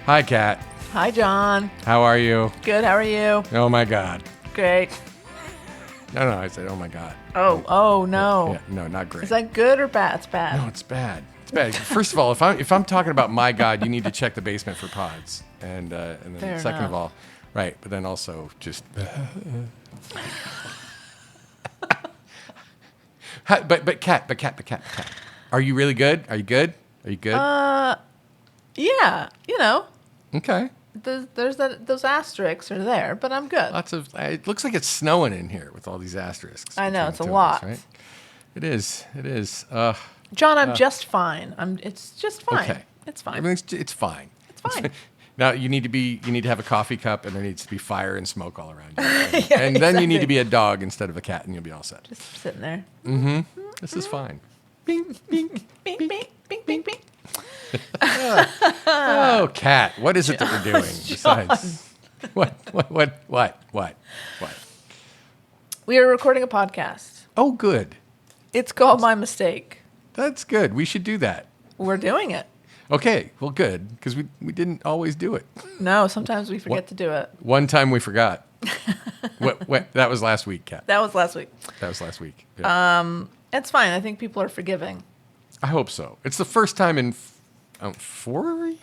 Hi, Kat. Hi, John. How are you? Good. How are you? Oh, my God. Great. No, I said, oh, my God. Oh no. Yeah, no, not great. Is that good or bad? It's bad. No, it's bad. It's bad. First of all, if I'm talking about my God, you need to check the basement for pods. And then Fair second enough. of all, right, but then also just... But Kat. Are you really good? Are you good? Are you good? Yeah. Okay. Those asterisks are there, but I'm good. Lots of... It looks like it's snowing in here with all these asterisks. I know, between it's the a two of us, lot. right? It is. John, I'm just fine. It's just fine. Okay. It's fine. It's fine. It's fine. Now you need to have a coffee cup, and there needs to be fire and smoke all around you. And, Yeah, and then you need to exactly. be a dog instead of a cat, and you'll be all set. Just sitting there. This is fine. Bing, bing. Bing, bing, bing, bing, bing. Oh, Cat, what is it that we're doing besides? What? We are recording a podcast. Oh, good. It's called My Mistake. That's good. We should do that. We're doing it. Okay, well, good, because we didn't always do it. No, sometimes we forget to do it. One time we forgot. What? That was last week, Cat. That was last week. That was last week. Yeah. It's fine. I think people are forgiving. I hope so. It's the first time in 4 years.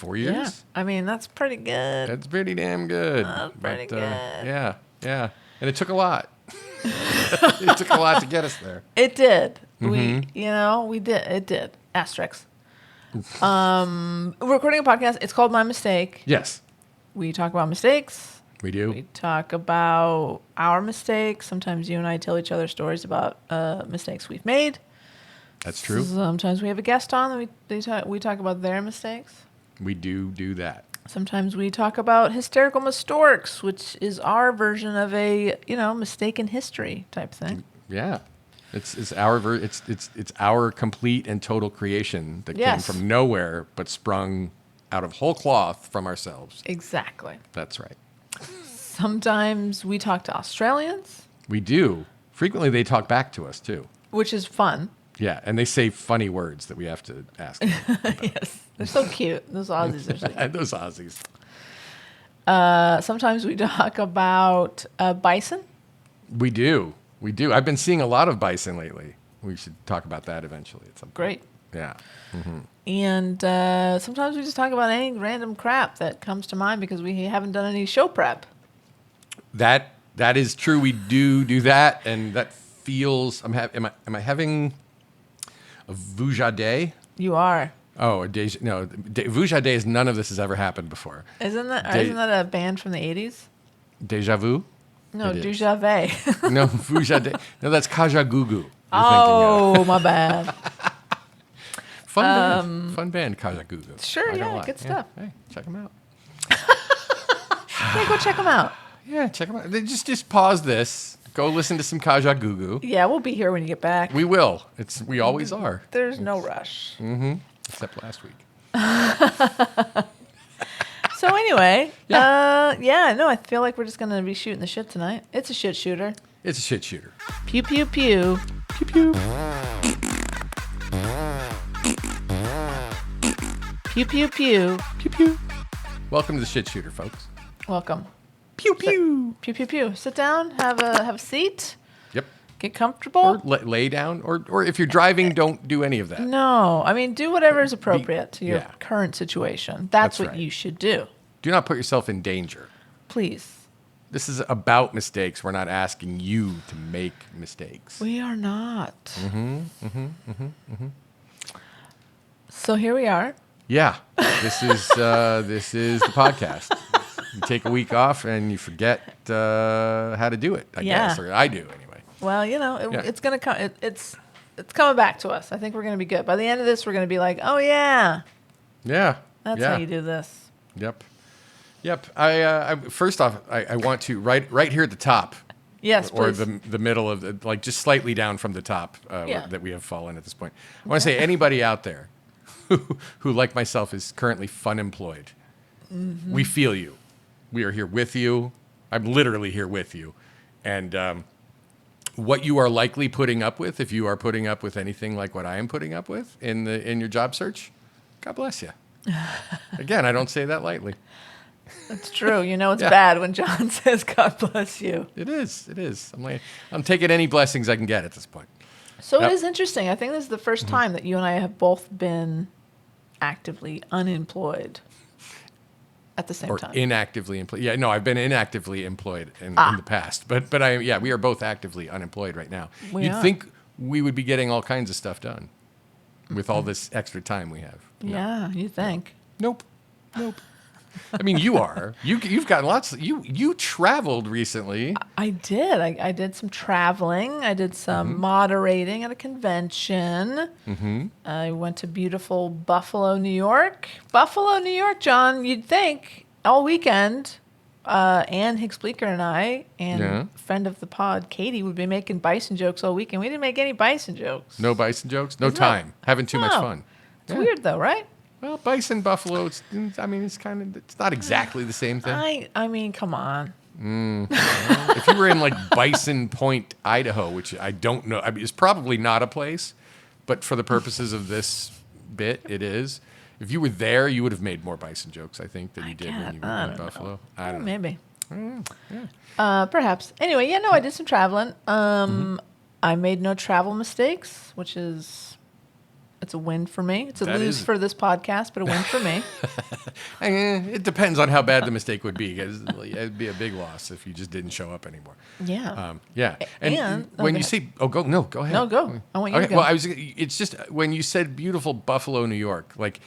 Yeah. I mean, that's pretty good. That's pretty damn good. That's pretty good. Yeah. And it took a lot. It took a lot to get us there. It did. Mm-hmm. We did. It did. Asterisks. We're recording a podcast. It's called My Mistake. Yes, We talk about mistakes. we do. We talk about our mistakes. Sometimes you and I tell each other stories about mistakes we've made. That's true. Sometimes we have a guest on and we talk about their mistakes. We do that. Sometimes we talk about hysterical mistorks, which is our version of a mistaken history type thing. Yeah. It's our complete and total creation that Yes. came from nowhere but sprung out of whole cloth from ourselves. Exactly. That's right. Sometimes we talk to Australians, We do. Frequently they talk back to us too. which is fun. Yeah, and they say funny words that we have to ask them. Yes, they're so cute. Those Aussies are so cute. And those Aussies. Sometimes we talk about bison. We do. I've been seeing a lot of bison lately. We should talk about that eventually at some point. Great. Yeah. And sometimes we just talk about any random crap that comes to mind because we haven't done any show prep. That is true. We do that, and that feels. Am I having a Vujade? You are. Oh, Vujade is none of this has ever happened before. Isn't that a band from the 80s? Deja vu? No, It is. Déjà Vu. No, Vujade. No, that's Kajagoogoo. Oh, my bad. Fun band, Kajagoogoo. Sure, Not gonna yeah, lie. good stuff. Hey, check them out. Yeah, go check them out. Yeah, check them out. Just pause this. Go listen to some Kajagoogoo. Yeah, we'll be here when you get back. We will. We always are. There's no rush. Except last week. So anyway, Yeah. no, I feel like we're just going to be shooting the shit tonight. It's a shit shooter. It's a shit shooter. Pew, pew, pew. Pew pew. Pew, pew, pew. Pew pew. Welcome to the shit shooter, folks. Welcome. Pew pew. Pew, pew, pew. Sit down, have a seat, Yep. get comfortable. Or lay down, or if you're driving, don't do any of that. No, I mean, do whatever is appropriate to your yeah. current situation. That's what right. you should do. Do not put yourself in danger. Please. This is about mistakes. We're not asking you to make mistakes. We are not. So here we are. Yeah, this is the podcast. You take a week off and you forget how to do it. I guess, or I do anyway. Well, Yeah. it's gonna come. It's coming back to us. I think we're gonna be good. By the end of this, we're gonna be like, oh yeah, Yeah, that's yeah. how you do this. Yep. I first off, I want to right here at the top. Yes, Or please. the middle of the, just slightly down from the top Yeah. that we have fallen at this point. I want to say anybody out there who like myself is currently fun employed. We feel you. We are here with you. I'm literally here with you. And what you are likely putting up with, if you are putting up with anything like what I am putting up with in your job search, God bless you. Again, I don't say that lightly. That's true. You know it's Yeah. bad when John says, God bless you. It is. It is. I'm taking any blessings I can get at this point. So Yep. it is interesting. I think this is the first time that you and I have both been actively unemployed at the same Or time. inactively employed. Yeah, no, I've been inactively employed in the past. But we are both actively unemployed right now. We You'd are. think we would be getting all kinds of stuff done with all this extra time we have. No. Yeah, you think. Nope. I mean, you are. You've gotten lots. You traveled recently. I did. I did some traveling. I did some moderating at a convention. I went to beautiful Buffalo, New York. Buffalo, New York, John. You'd think all weekend, Ann Hicks Bleecker and I and Yeah. a friend of the pod, Katie, would be making bison jokes all weekend. We didn't make any bison jokes. No bison jokes. No Isn't that- time. Having too much No. fun. It's weird though, right? Well, bison, buffalo. It's not exactly the same thing. I mean, come on. If you were in like Bison Point, Idaho, which I don't know, I mean, it's probably not a place, but for the purposes of this bit, it is. If you were there, you would have made more bison jokes, I think, than you did when you were in Buffalo. I don't know. Maybe. Perhaps. Anyway, yeah, no, I did some traveling. I made no travel mistakes, which is it's a win for me. It's a That lose is- for this podcast, but a win for me. It depends on how bad the mistake would be. 'Cause it'd be a big loss if you just didn't show up anymore. Yeah. Yeah. And And- oh, when go you ahead. say, go ahead. No, go. I want you to go. Well, it's just when you said beautiful Buffalo, New York, like,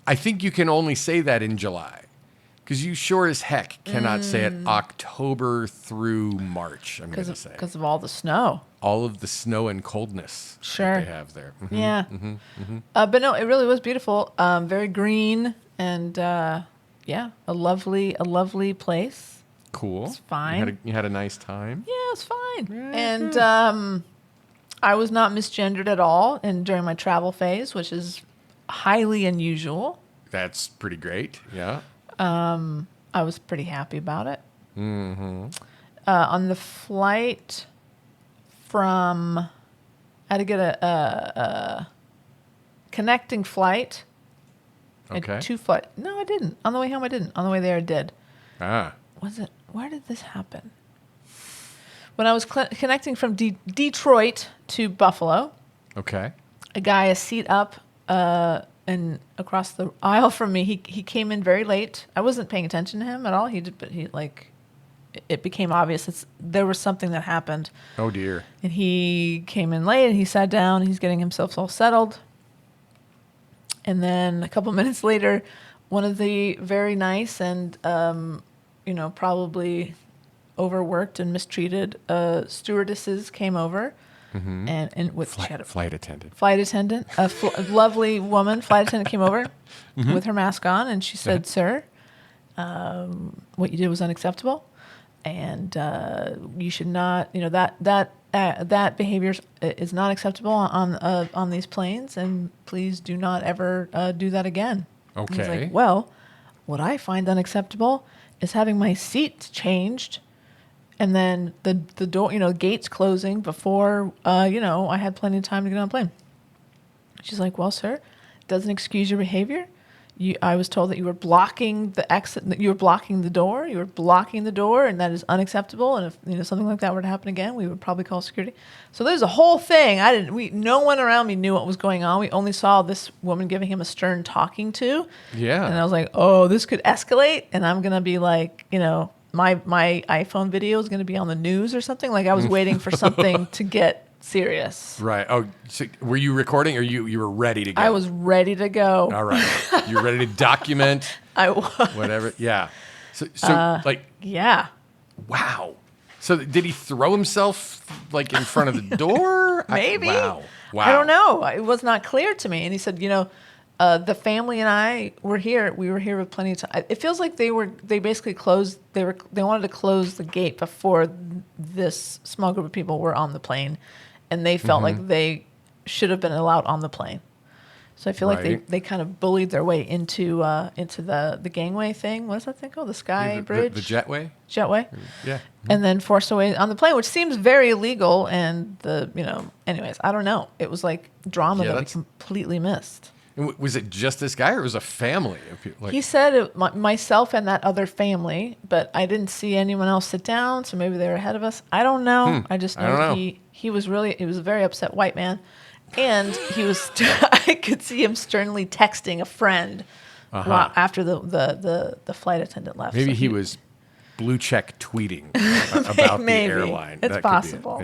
I think you can only say that in July. Because you sure as heck cannot say it October through March, I'm going to say. Because of all the snow. All of the snow and coldness Sure. that they have there. Mhm. Yeah. But no, it really was beautiful. Very green and yeah, a lovely place. Cool. It's fine. You had a nice time. Yeah, it's fine. Yeah, And I was not misgendered at all during my travel phase, which is highly unusual. That's pretty great. Yeah. I was pretty happy about it. On the flight from, I had to get a connecting flight. Okay. No, I didn't. On the way home, I didn't. On the way there, I did. Was it? Where did this happen? When I was connecting from Detroit to Buffalo, Okay. a guy a seat up and across the aisle from me, he came in very late. I wasn't paying attention to him at all. It became obvious there was something that happened. Oh, dear. And he came in late and he sat down. He's getting himself all settled. And then a couple minutes later, one of the very nice and, probably overworked and mistreated stewardesses came over. And with she had a Flight attendant. flight attendant, a lovely woman, flight attendant came over with her mask on, and she said, "Sir, what you did was unacceptable, and you should not. That behavior is not acceptable on these planes, and please do not ever do that again." And he's Okay. like, "Well, what I find unacceptable is having my seat changed." And then the door, gates closing before, I had plenty of time to get on a plane. She's like, "Well, sir, doesn't excuse your behavior. I was told that you were blocking the exit, that you were blocking the door. You were blocking the door, and that is unacceptable. And if something like that were to happen again, we would probably call security." So there's a whole thing. No one around me knew what was going on. We only saw this woman giving him a stern talking to. Yeah. And I was like, "Oh, this could escalate," and I'm gonna be like, my iPhone video is going to be on the news or something. Like I was waiting for something to get serious. Right. Oh, so were you recording or you were ready to go? I was ready to go. All right. You're ready to document I was. whatever. Yeah. So Yeah. wow. So did he throw himself like in front of the door? Maybe. Wow. I don't know. It was not clear to me. And he said, the family and I were here. We were here with plenty of time. It feels like they basically closed. They wanted to close the gate before this small group of people were on the plane, and they felt like they should have been allowed on the plane. So I feel like Right. they kind of bullied their way into the gangway thing. What is that thing called? The sky bridge? The jetway? Jetway. Yeah. And then forced their way on the plane, which seems very illegal. And anyways, I don't know. It was like drama Yeah, that we that's- completely missed. And was it just this guy, or was it a family of people? He said myself and that other family, but I didn't see anyone else sit down, so maybe they were ahead of us. I don't know. I just I don't know know. he was a very upset white man, and he was. I could see him sternly texting a friend after the flight attendant left. Maybe So he was blue check tweeting about Maybe. the airline. It's That could be it. possible.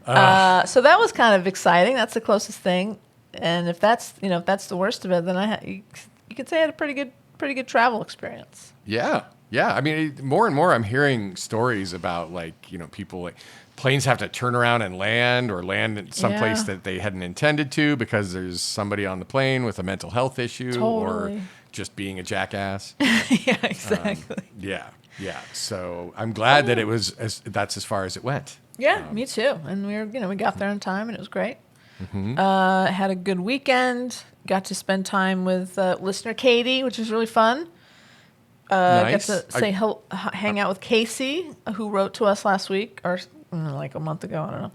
Yeah. So that was kind of exciting. That's the closest thing. And if that's the worst of it, then you could say I had a pretty good travel experience. Yeah. Yeah. I mean, more and more I'm hearing stories about people planes have to turn around and land or land in some place that they hadn't intended to because there's somebody on the plane with a mental health issue or just being a jackass. Yeah, exactly. Yeah. So I'm glad that that's as far as it went. Yeah, me too. And we got there on time, and it was great. Mm-hmm. Had a good weekend. Got to spend time with listener Katie, which was really fun. Nice. Got to hang out with Casey, who wrote to us last week, or like a month ago. I don't know.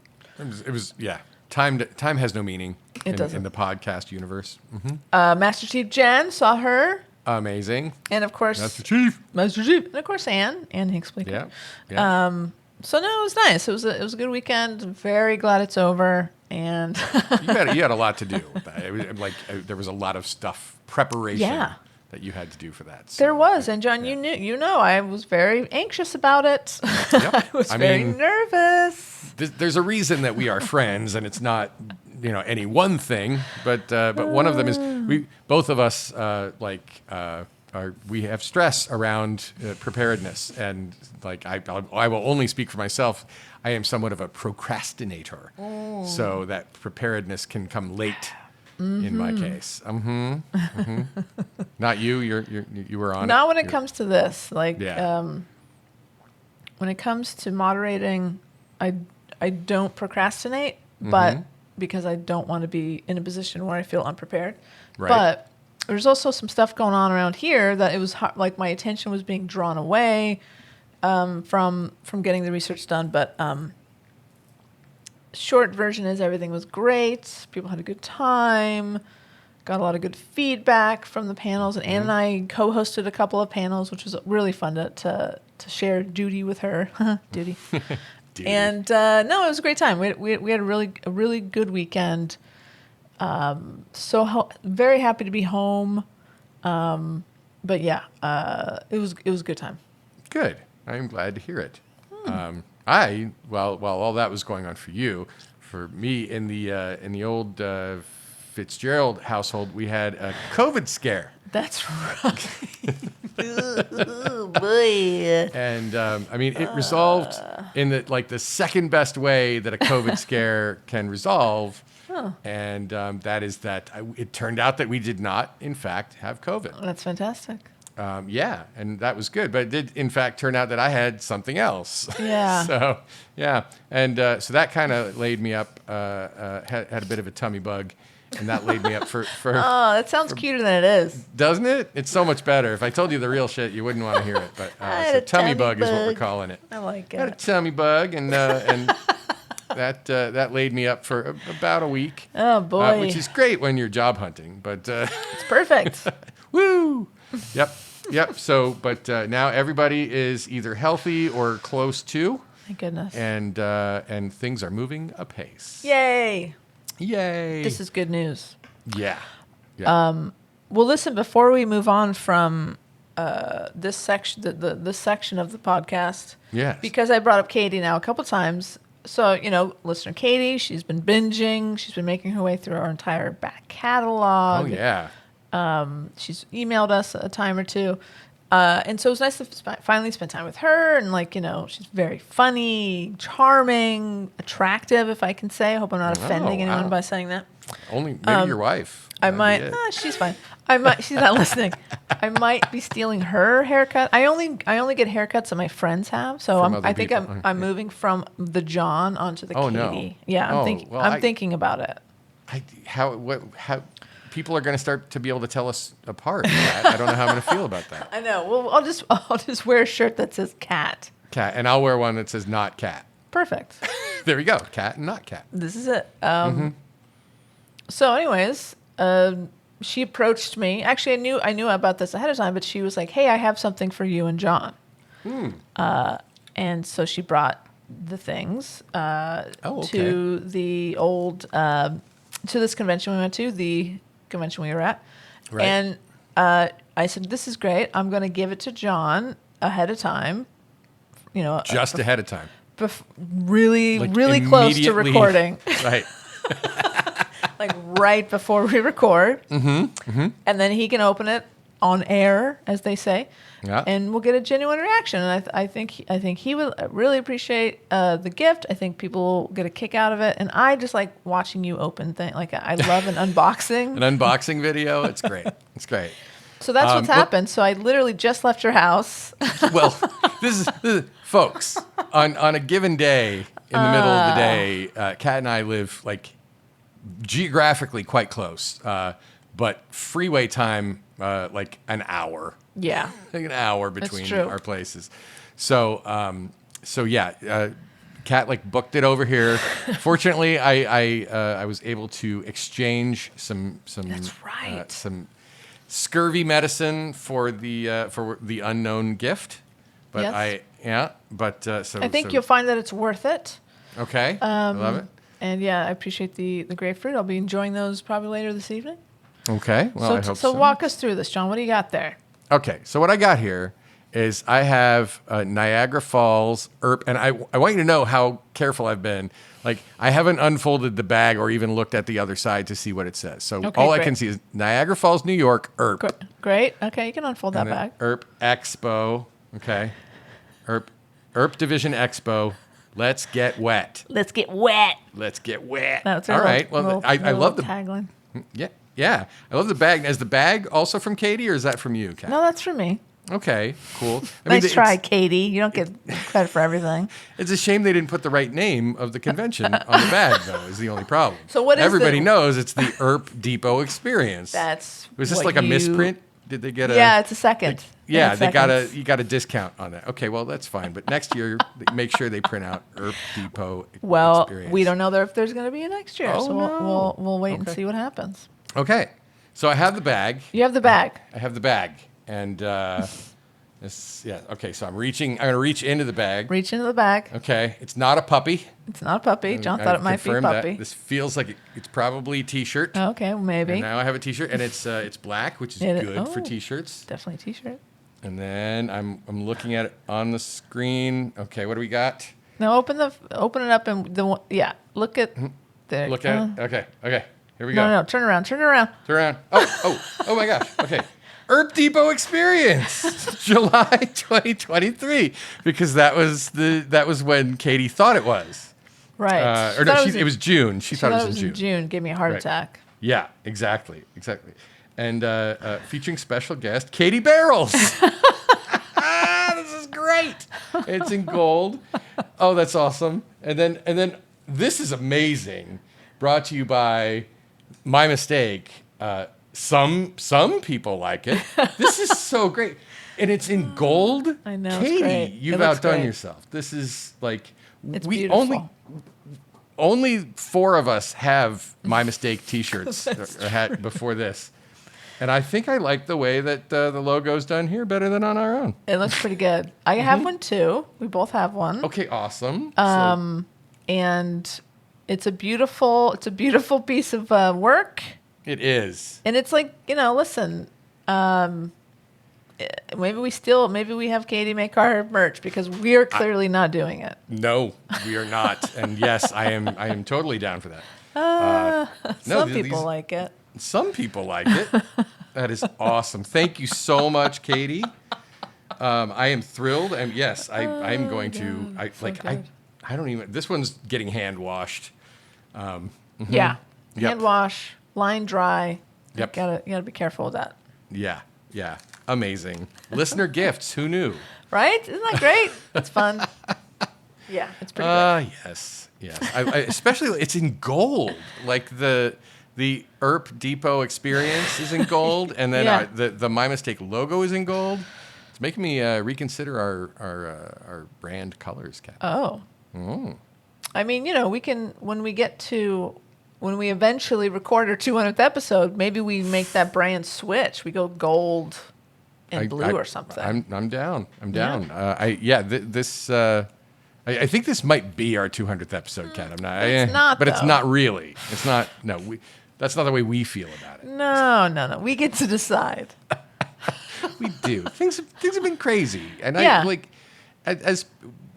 It was yeah. Time has no meaning in the podcast universe. Mm-hmm. Master Chief Jen, saw her. Amazing. And of course, Master Chief. And of course, Anne Hicksbleaker. Yeah. So no, it was nice. It was a good weekend. Very glad it's over. And you had a lot to do with that. It was there was a lot of stuff preparation that you had to do for that. So, there was, and John, I was very anxious about it. Yep. I was very nervous. There's a reason that we are friends, and it's not any one thing, but one of them is both of us we have stress around preparedness, and I will only speak for myself. I am somewhat of a procrastinator, so that preparedness can come late in my case. Not you. You were on. Not when it comes to this. When it comes to moderating, I don't procrastinate, but because I don't want to be in a position where I feel unprepared. Right. But there's also some stuff going on around here that it was like my attention was being drawn away from getting the research done. But short version is everything was great. People had a good time. Got a lot of good feedback from the panels. And Anne and I co-hosted a couple of panels, which was really fun to share duty with her. Duty. And no, it was a great time. We had a really good weekend. Very happy to be home. But yeah, it was a good time. Good. I'm glad to hear it. While all that was going on for me in the old Fitzgerald household, we had a COVID scare. That's right. Oh boy. And it resolved in the second best way that a COVID scare can resolve. And that is that it turned out that we did not, in fact, have COVID. That's fantastic. And that was good. But it did, in fact, turn out that I had something else. Yeah. So, yeah. And so that kind of laid me up, had a bit of a tummy bug. And that laid me up for Oh, that sounds cuter than it is. Doesn't it? It's so much better. If I told you the real shit, you wouldn't want to hear it. But so tummy bug is what we're calling it. I like it. I had a tummy bug, and that laid me up for about a week. Oh boy, which is great when you're job hunting, but it's perfect. Woo! Yep. So, but now everybody is either healthy or close to. Thank goodness. And things are moving apace. Yay! This is good news. Yeah. Well, listen. Before we move on from this section, this section of the podcast, yes, because I brought up Katie now a couple times. So, listener Katie, she's been binging. She's been making her way through our entire back catalog. Oh, yeah. She's emailed us a time or two. And so it was nice to finally spend time with her. And, she's very funny, charming, attractive, if I can say. I hope I'm not offending anyone by saying that. Only maybe your wife. I might. She's fine. She's not listening. I might be stealing her haircut. I only get haircuts that my friends have, so I'm moving from the John onto the Katie. No. Yeah, I'm thinking about it. How people are going to start to be able to tell us apart. I don't know how I'm going to feel about that. I know. Well, I'll just wear a shirt that says cat. Cat, and I'll wear one that says not cat. Perfect. There we go. Cat and not cat. This is it. So, anyways, she approached me. Actually, I knew about this ahead of time, but she was like, "Hey, I have something for you and John." And so she brought the things to the old to this convention we went to, the convention we were at, Right. and I said, "This is great. I'm going to give it to John ahead of time." You know, Just ahead of time. really, Like really close to immediately- recording. Right. Like right before we record. And then he can open it on air, as they say, Yeah. and we'll get a genuine reaction. And I think he will really appreciate the gift. I think people will get a kick out of it. And I just like watching you open things. Like I love an unboxing. An unboxing video. It's great. It's great. So that's what's happened. So I literally just left your house. Well, this is folks, on a given day in the middle of the day, Kat and I live like geographically quite close, but freeway time like an hour. Yeah. Like an hour between true. our places. So yeah, Kat like booked it over here. Fortunately, I was able to exchange some That's right. some scurvy medicine for the unknown gift. But Yes. so I think so- you'll find that it's worth it. okay. I love it. And yeah, I appreciate the grapefruit. I'll be enjoying those probably later this evening. Okay. Well, I hope so walk us through this, John. What do you got there? Okay, so what I got here is I have Niagara Falls herb, and I want you to know how careful I've been. Like, I haven't unfolded the bag or even looked at the other side to see what it says. So Okay, all I great. can see is Niagara Falls, New York, herb. Great. Okay, you can unfold that bag. Herb Expo, okay. Herb Division Expo. Let's get wet. Let's get wet. Let's get wet. That's all right. Well, I love the tagline. yeah. I love the bag. Is the bag also from Katie, or is that from you, Kat? No, that's for me. Okay, cool. Nice try, Katie. You don't get credit for everything. It's a shame they didn't put the right name of the convention on the bag, though, is the only problem. So what is Everybody the- knows it's the Erp Depot experience. That's Was this what like a you- misprint? Did they get a... Yeah, it's a second. Yeah, It's they seconds. you got a discount on that. Okay, well, that's fine. But next year, make sure they print out Erp Depot Well, experience. we don't know if there's going to be a next year, Oh, so no. we'll wait and Okay. see what happens. Okay, so I have the bag. You have the bag. I have the bag. And, okay, so I'm going to reach into the bag. Reach into the bag. Okay, it's not a puppy. It's not a puppy. John I thought it might be a confirmed that. puppy. This feels like it's probably a T-shirt. Okay, well, maybe. And now I have a T-shirt, and it's black, which is It- good for oh. T-shirts. Definitely a T-shirt. And then I'm looking at it on the screen. Okay, what do we got? Now open it up and look at there. Mm-hmm. Look at it. Okay. Here we go. No, turn around. Turn around. Oh my gosh. Okay. Erp Depot Experience, July 2023, because that was when Katie thought it was. Right. Or no, it was June. She thought it was in June. June. Gave me a heart Right. attack. Yeah, exactly. And featuring special guest Katie Barrels. This is great. It's in gold. Oh, that's awesome. And then this is amazing. Brought to you by My Mistake. Some people like it. This is so great. And it's in gold. I know, it's Katie, great. you've It looks outdone great. yourself. This is like It's we beautiful. only 4 of us have My Mistake T-shirts or had before this, and I think I like the way that the logo's done here better than on our own. It looks pretty good. I have one too. We both have one. Okay, awesome. And it's a beautiful piece of work. It is. And it's like, listen, maybe we have Katie make our merch because we are clearly not doing it. No, we are not. And yes, I am totally down for that. Some people like it. Some people like it. That is awesome. Thank you so much, Katie. I am thrilled, and yes, I am going to. I don't even. This one's getting hand washed. Yeah. Yep. Hand wash, line dry. Yep. You gotta be careful with that. Yeah. Amazing. Listener gifts. Who knew? Right? Isn't that great? It's fun. Yeah, it's pretty good. Yes. I especially it's in gold. Like the Erp Depot experience is in gold, and then Yeah. the My Mistake logo is in gold. It's making me reconsider our brand colors, Kat. Oh. I mean, we can when we get to when we eventually record our 200th episode, maybe we make that brand switch. We go gold and blue or something. I'm down. I'm down. I think this might be our 200th episode, Kat. I'm not. It's not, but it's though. not really. It's not. No, that's not the way we feel about it. No. We get to decide. We do. Things have been crazy, and Yeah. I like as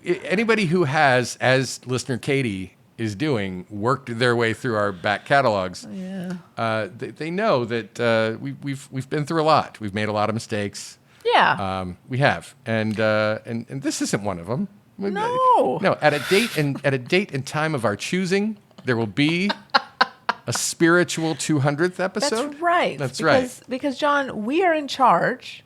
anybody who has, as listener Katie is doing, worked their way through our back catalogs. Yeah. They know that we've been through a lot. We've made a lot of mistakes. Yeah. We have, and this isn't one of them. No. At a date and time of our choosing, there will be a spiritual 200th episode. That's right. That's right. Because John, we are in charge.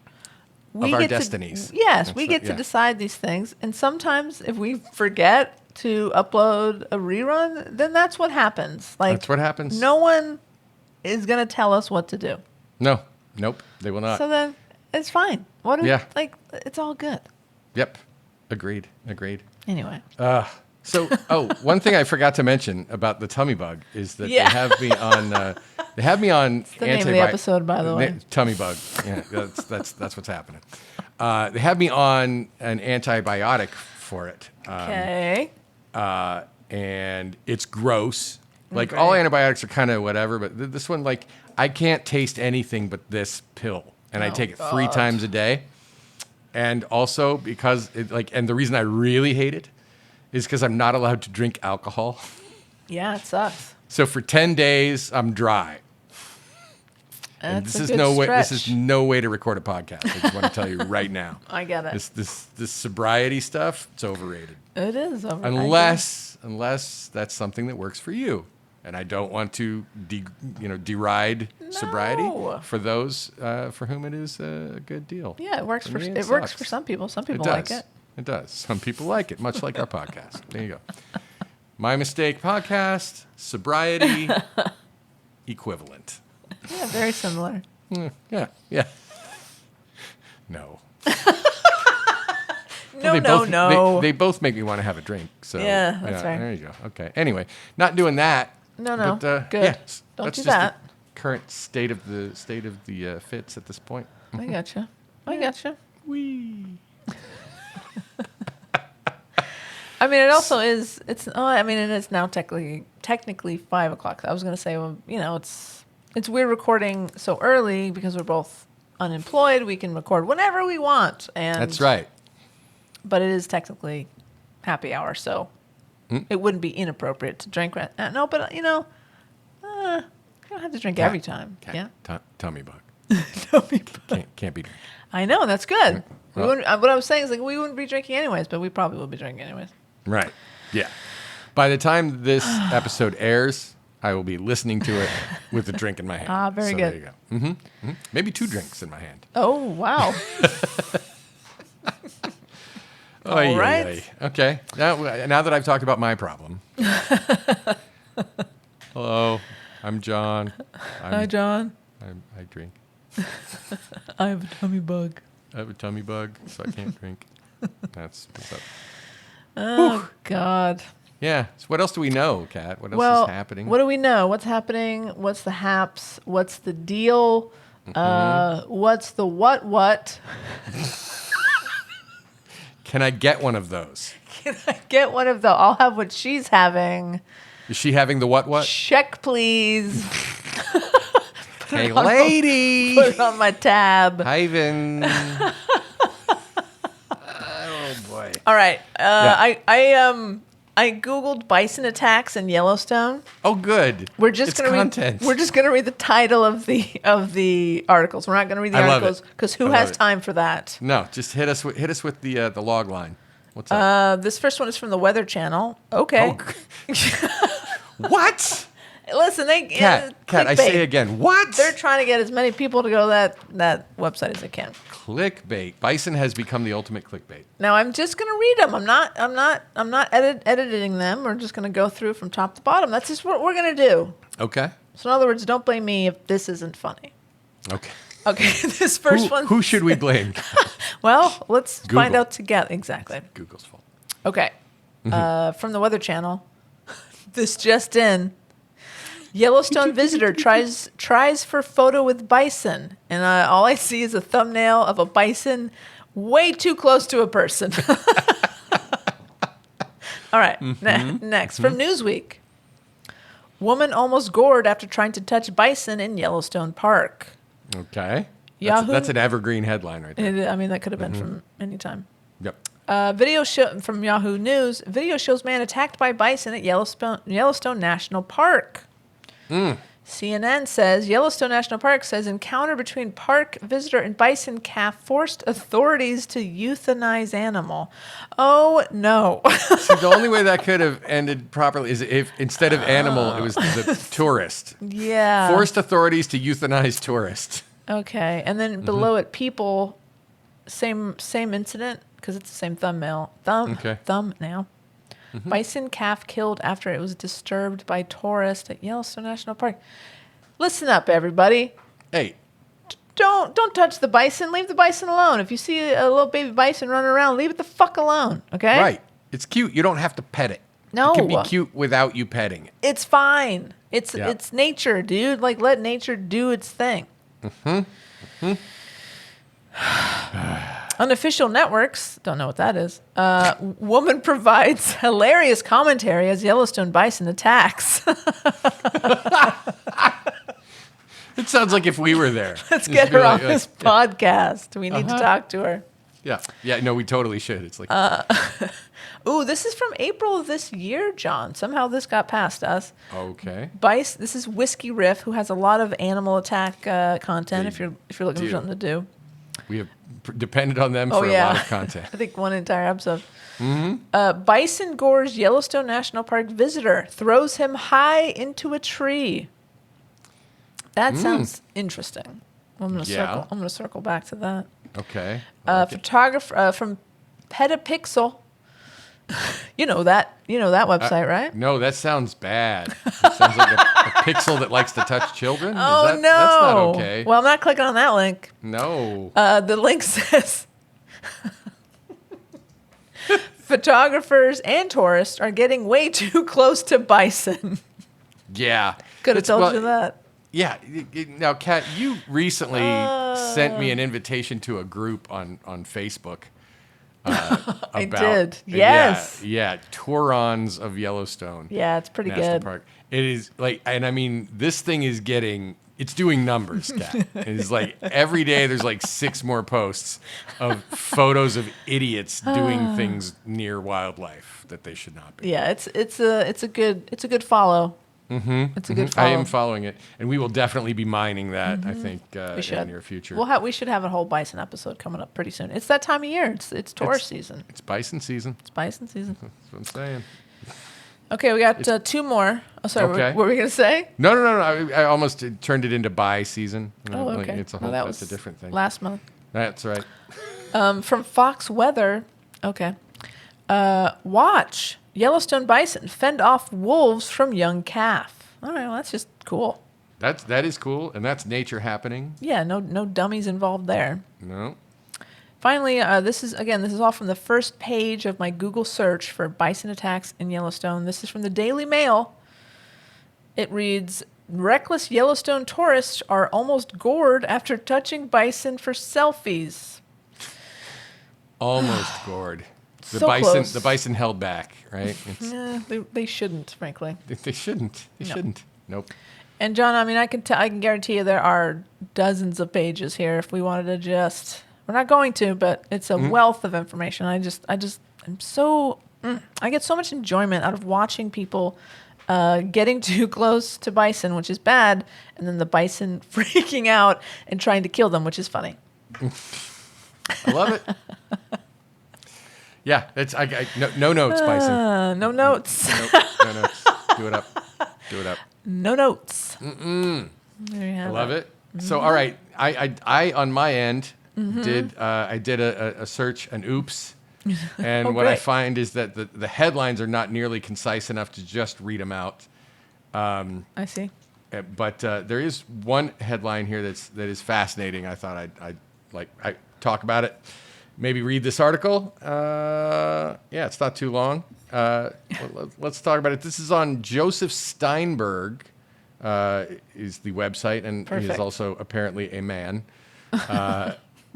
Of our destinies. Yes, we get to decide these things, and sometimes if we forget to upload a rerun, then that's what happens. That's what happens. No one is going to tell us what to do. No. Nope. They will not. So then it's fine. It's all good. Yep. Agreed. Anyway. One thing I forgot to mention about the tummy bug is that Yeah. they have me on. They have me on. It's the name of the episode, by the way. Tummy bug. Yeah, that's what's happening. They have me on an antibiotic for it. Okay. And it's gross. Like Okay. all antibiotics are kind of whatever, but this one, like, I can't taste anything but this pill, and I take it 3 times a day. And also because and the reason I really hate it is because I'm not allowed to drink alcohol. Yeah, it sucks. So for 10 days, I'm dry. And That's this a is good no way. stretch. This is no way to record a podcast. I just want to tell you right now. I get it. This sobriety stuff, it's overrated. It is overrated. Unless that's something that works for you. And I don't want to deride sobriety for those for whom it is a good deal. Yeah, it works me, it works sucks. for some people. Some people It like does. it. It does. Some people like it, much like our podcast. There you go. My Mistake podcast, sobriety equivalent. Yeah, very similar. Yeah. No. No. They both make me want to have a drink. So Yeah, that's right. There you go. Okay. Anyway, not doing that. No. But, Good. Yeah, Don't that's do just that. The current state of the fits at this point. I gotcha. I gotcha. Wee. I mean, it also is. It's. And it's now technically 5 o'clock. I was gonna say, well, it's weird recording so early because we're both unemployed. We can record whenever we want, and That's right. But it is technically happy hour, so it wouldn't be inappropriate to drink. No, but you don't have to drink every time. Yeah. Tummy bug. Tummy bug. Can't be drinking. I know, that's good. Well- What I was saying is we wouldn't be drinking anyways, but we probably will be drinking anyways. Right. Yeah. By the time this episode airs, I will be listening to it with a drink in my hand. Very so good. There you go. Maybe 2 drinks in my hand. Oh, wow. All right. Okay. Now that I've talked about my problem. Hello. I'm John. Hi, John. I drink. I have a tummy bug. I have a tummy bug, so I can't drink. That's what's up. Oh, God. Yeah. So what else do we know, Kat? What else Well, is happening? what do we know? What's happening? What's the haps? What's the deal? What's the what? Can I get one of those? Can I get one of the? I'll have what she's having. Is she having the what? Check, please. Hey, lady. Put it on my tab. Ivan. Oh, boy. All right. Yeah. I googled bison attacks in Yellowstone. Oh, good. We're just It's gonna content. read. We're just gonna read the title of the articles. We're not gonna read the I love articles it. because who I has love it. time for that? No, just hit us with the log line. What's up? This first one is from the Weather Channel. Okay. What? Listen, Kat, I say again. What? They're trying to get as many people to go to that website as they can. Clickbait. Bison has become the ultimate clickbait. Now I'm just gonna read them. I'm not editing them. We're just gonna go through from top to bottom. That's just what we're gonna do. Okay. So in other words, don't blame me if this isn't funny. Okay. Okay, this first one. Who should we blame? Well, let's find Google. out together. Exactly. Google's fault. Okay. From the Weather Channel. This just in. Yellowstone visitor tries for photo with bison, and all I see is a thumbnail of a bison way too close to a person. All right, next from Newsweek. Woman almost gored after trying to touch bison in Yellowstone Park. Okay. Yahoo. That's an evergreen headline right there. I mean, that could have been from any time. Yep. Video from Yahoo News. Video shows man attacked by bison at Yellowstone National Park. CNN says Yellowstone National Park says encounter between park visitor and bison calf forced authorities to euthanize animal. Oh no! See, the only way that could have ended properly is if instead of animal, it was the tourist. Yeah. Forced authorities to euthanize tourist. Okay, and then below it, people. Same incident because it's the same thumbnail. Thumbnail. Bison calf killed after it was disturbed by tourists at Yellowstone National Park. Listen up, everybody. Hey, Don't touch the bison. Leave the bison alone. If you see a little baby bison running around, leave it the fuck alone. Okay? right. It's cute. You don't have to pet it. No. It can be cute without you petting it. It's fine. It's Yeah. it's nature, dude. Like let nature do its thing. Unofficial networks, don't know what that is. Woman provides hilarious commentary as Yellowstone bison attacks. It sounds like if we were there. Let's Just get be her like, on this podcast. We need to talk to her. Yeah. Yeah. No, we totally should. It's like, Ooh, this is from April of this year, John. Somehow this got past us. okay. Bison. This is Whiskey Riff, who has a lot of animal attack content. If you're looking for something to do. We have depended on them for a lot of content. I think one entire episode. Bison gores Yellowstone National Park visitor, throws him high into a tree. That sounds interesting. I'm gonna circle back to that. Okay. I like it. Photographer from Petapixel. You know that website, right? No, that sounds bad. It sounds like a pixel that likes to touch children. Oh, no. That's not okay. Well, I'm not clicking on that link. No. The link says photographers and tourists are getting way too close to bison. Yeah. Could have told you that. Yeah. Now, Kat, you recently sent me an invitation to a group on Facebook. I did. Yes. Yeah. Tourons of Yellowstone. Yeah, it's pretty National good. Park. It is like, and I mean, this thing is it's doing numbers, Kat. It's like every day there's like 6 more posts of photos of idiots doing things near wildlife that they should not be. Yeah, it's a good follow. It's a good follow. I am following it, and we will definitely be mining that. I think in the near future. We should have a whole bison episode coming up pretty soon. It's that time of year. It's tourist season. It's bison season. It's bison season. That's what I'm saying. Okay, we got 2 more. Oh, sorry. Okay. What were we gonna say? No. I almost turned it into buy season. Oh, Like, okay. it's a whole. Well, that's a different thing. Last month. That's right. From Fox Weather. Okay. Watch Yellowstone bison fend off wolves from young calf. All right, well, that's just cool. That is cool, and that's nature happening. Yeah, no dummies involved there. No. Finally, this is all from the first page of my Google search for bison attacks in Yellowstone. This is from the Daily Mail. It reads, reckless Yellowstone tourists are almost gored after touching bison for selfies. Almost gored. So close. The bison held back, right? They shouldn't, frankly. They shouldn't. They shouldn't. Nope. And John, I mean, I can guarantee you there are dozens of pages here if we wanted to just. We're not going to, but it's a wealth of information. I'm so. I get so much enjoyment out of watching people getting too close to bison, which is bad, and then the bison freaking out and trying to kill them, which is funny. I love it. Yeah, it's no notes, bison. No notes. Nope, no notes. Do it up. No notes. There you have I love it. So, all right, I on my end did a search, an oops, and what I great. find is that the headlines are not nearly concise enough to just read them out. I see. But there is one headline here that is fascinating. I thought I'd talk about it. Maybe read this article. Yeah, it's not too long. Let's talk about it. This is on Joseph Steinberg, is the website, and he is Perfect. also apparently a man.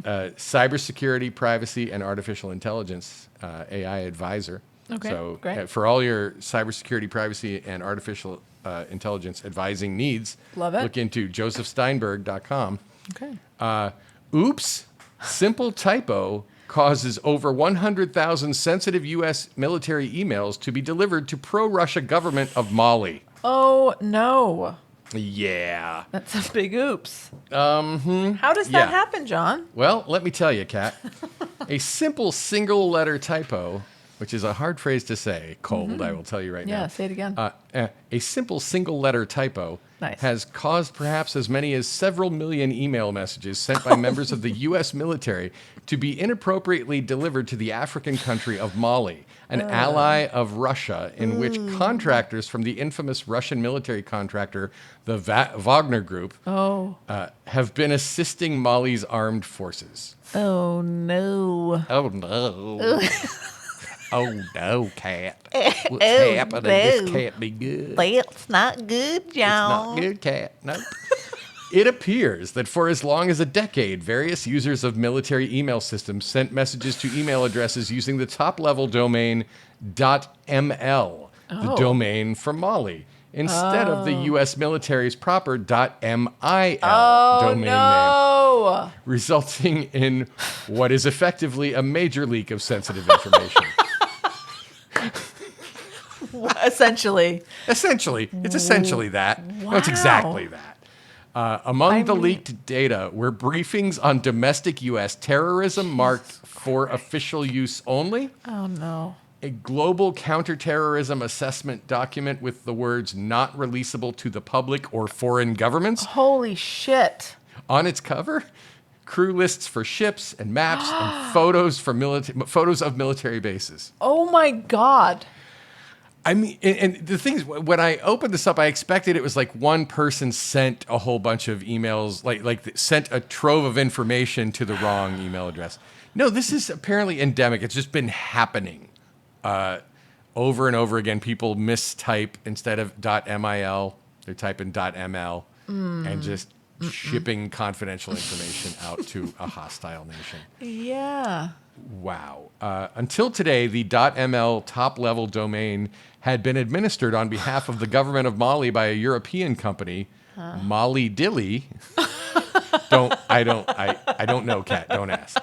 Cybersecurity, privacy, and artificial intelligence AI advisor. Okay, So great. for all your cybersecurity, privacy, and artificial intelligence advising needs, Love it. look into josephsteinberg.com. Okay. Oops, simple typo causes over 100,000 sensitive U.S. military emails to be delivered to pro-Russia government of Mali. Oh, no. Yeah. That's a big oops. How does that Yeah. happen, John? Well, let me tell you, Kat. A simple single-letter typo, which is a hard phrase to say, cold, I will tell you right now. Yeah, say it again. A simple single-letter typo Nice. has caused perhaps as many as several million email messages sent by members of the U.S. military to be inappropriately delivered to the African country of Mali, an ally of Russia, in which contractors from the infamous Russian military contractor, the Wagner Group, have been assisting Mali's armed forces. Oh, no. Oh, no. Oh, no, Cat. What's Oh, happening? no. This can't be good. That's not good, John. It's not good, Cat. Nope. It appears that for as long as a decade, various users of military email systems sent messages to email addresses using the top-level domain .ml, the domain for Mali, instead of the U.S. military's proper .mil domain name, No. resulting in what is effectively a major leak of sensitive information. Essentially. Essentially, it's essentially that. No, it's exactly that. Among the leaked data were briefings on domestic U.S. terrorism marked for official use only, Oh, no. a global counterterrorism assessment document with the words not releasable to the public or foreign governments Holy shit. on its cover, crew lists for ships and maps and photos of military bases. Oh, my God. I mean, and the thing is, when I opened this up, I expected it was like one person sent a whole bunch of emails, like sent a trove of information to the wrong email address. No, this is apparently endemic. It's just been happening over and over again. People mistype instead of .mil, they're typing .ml and just shipping confidential information out to a hostile nation. Yeah. Wow. Until today, the .ml top-level domain had been administered on behalf of the government of Mali by a European company, Mali Dilly. I don't know, Kat. Don't ask.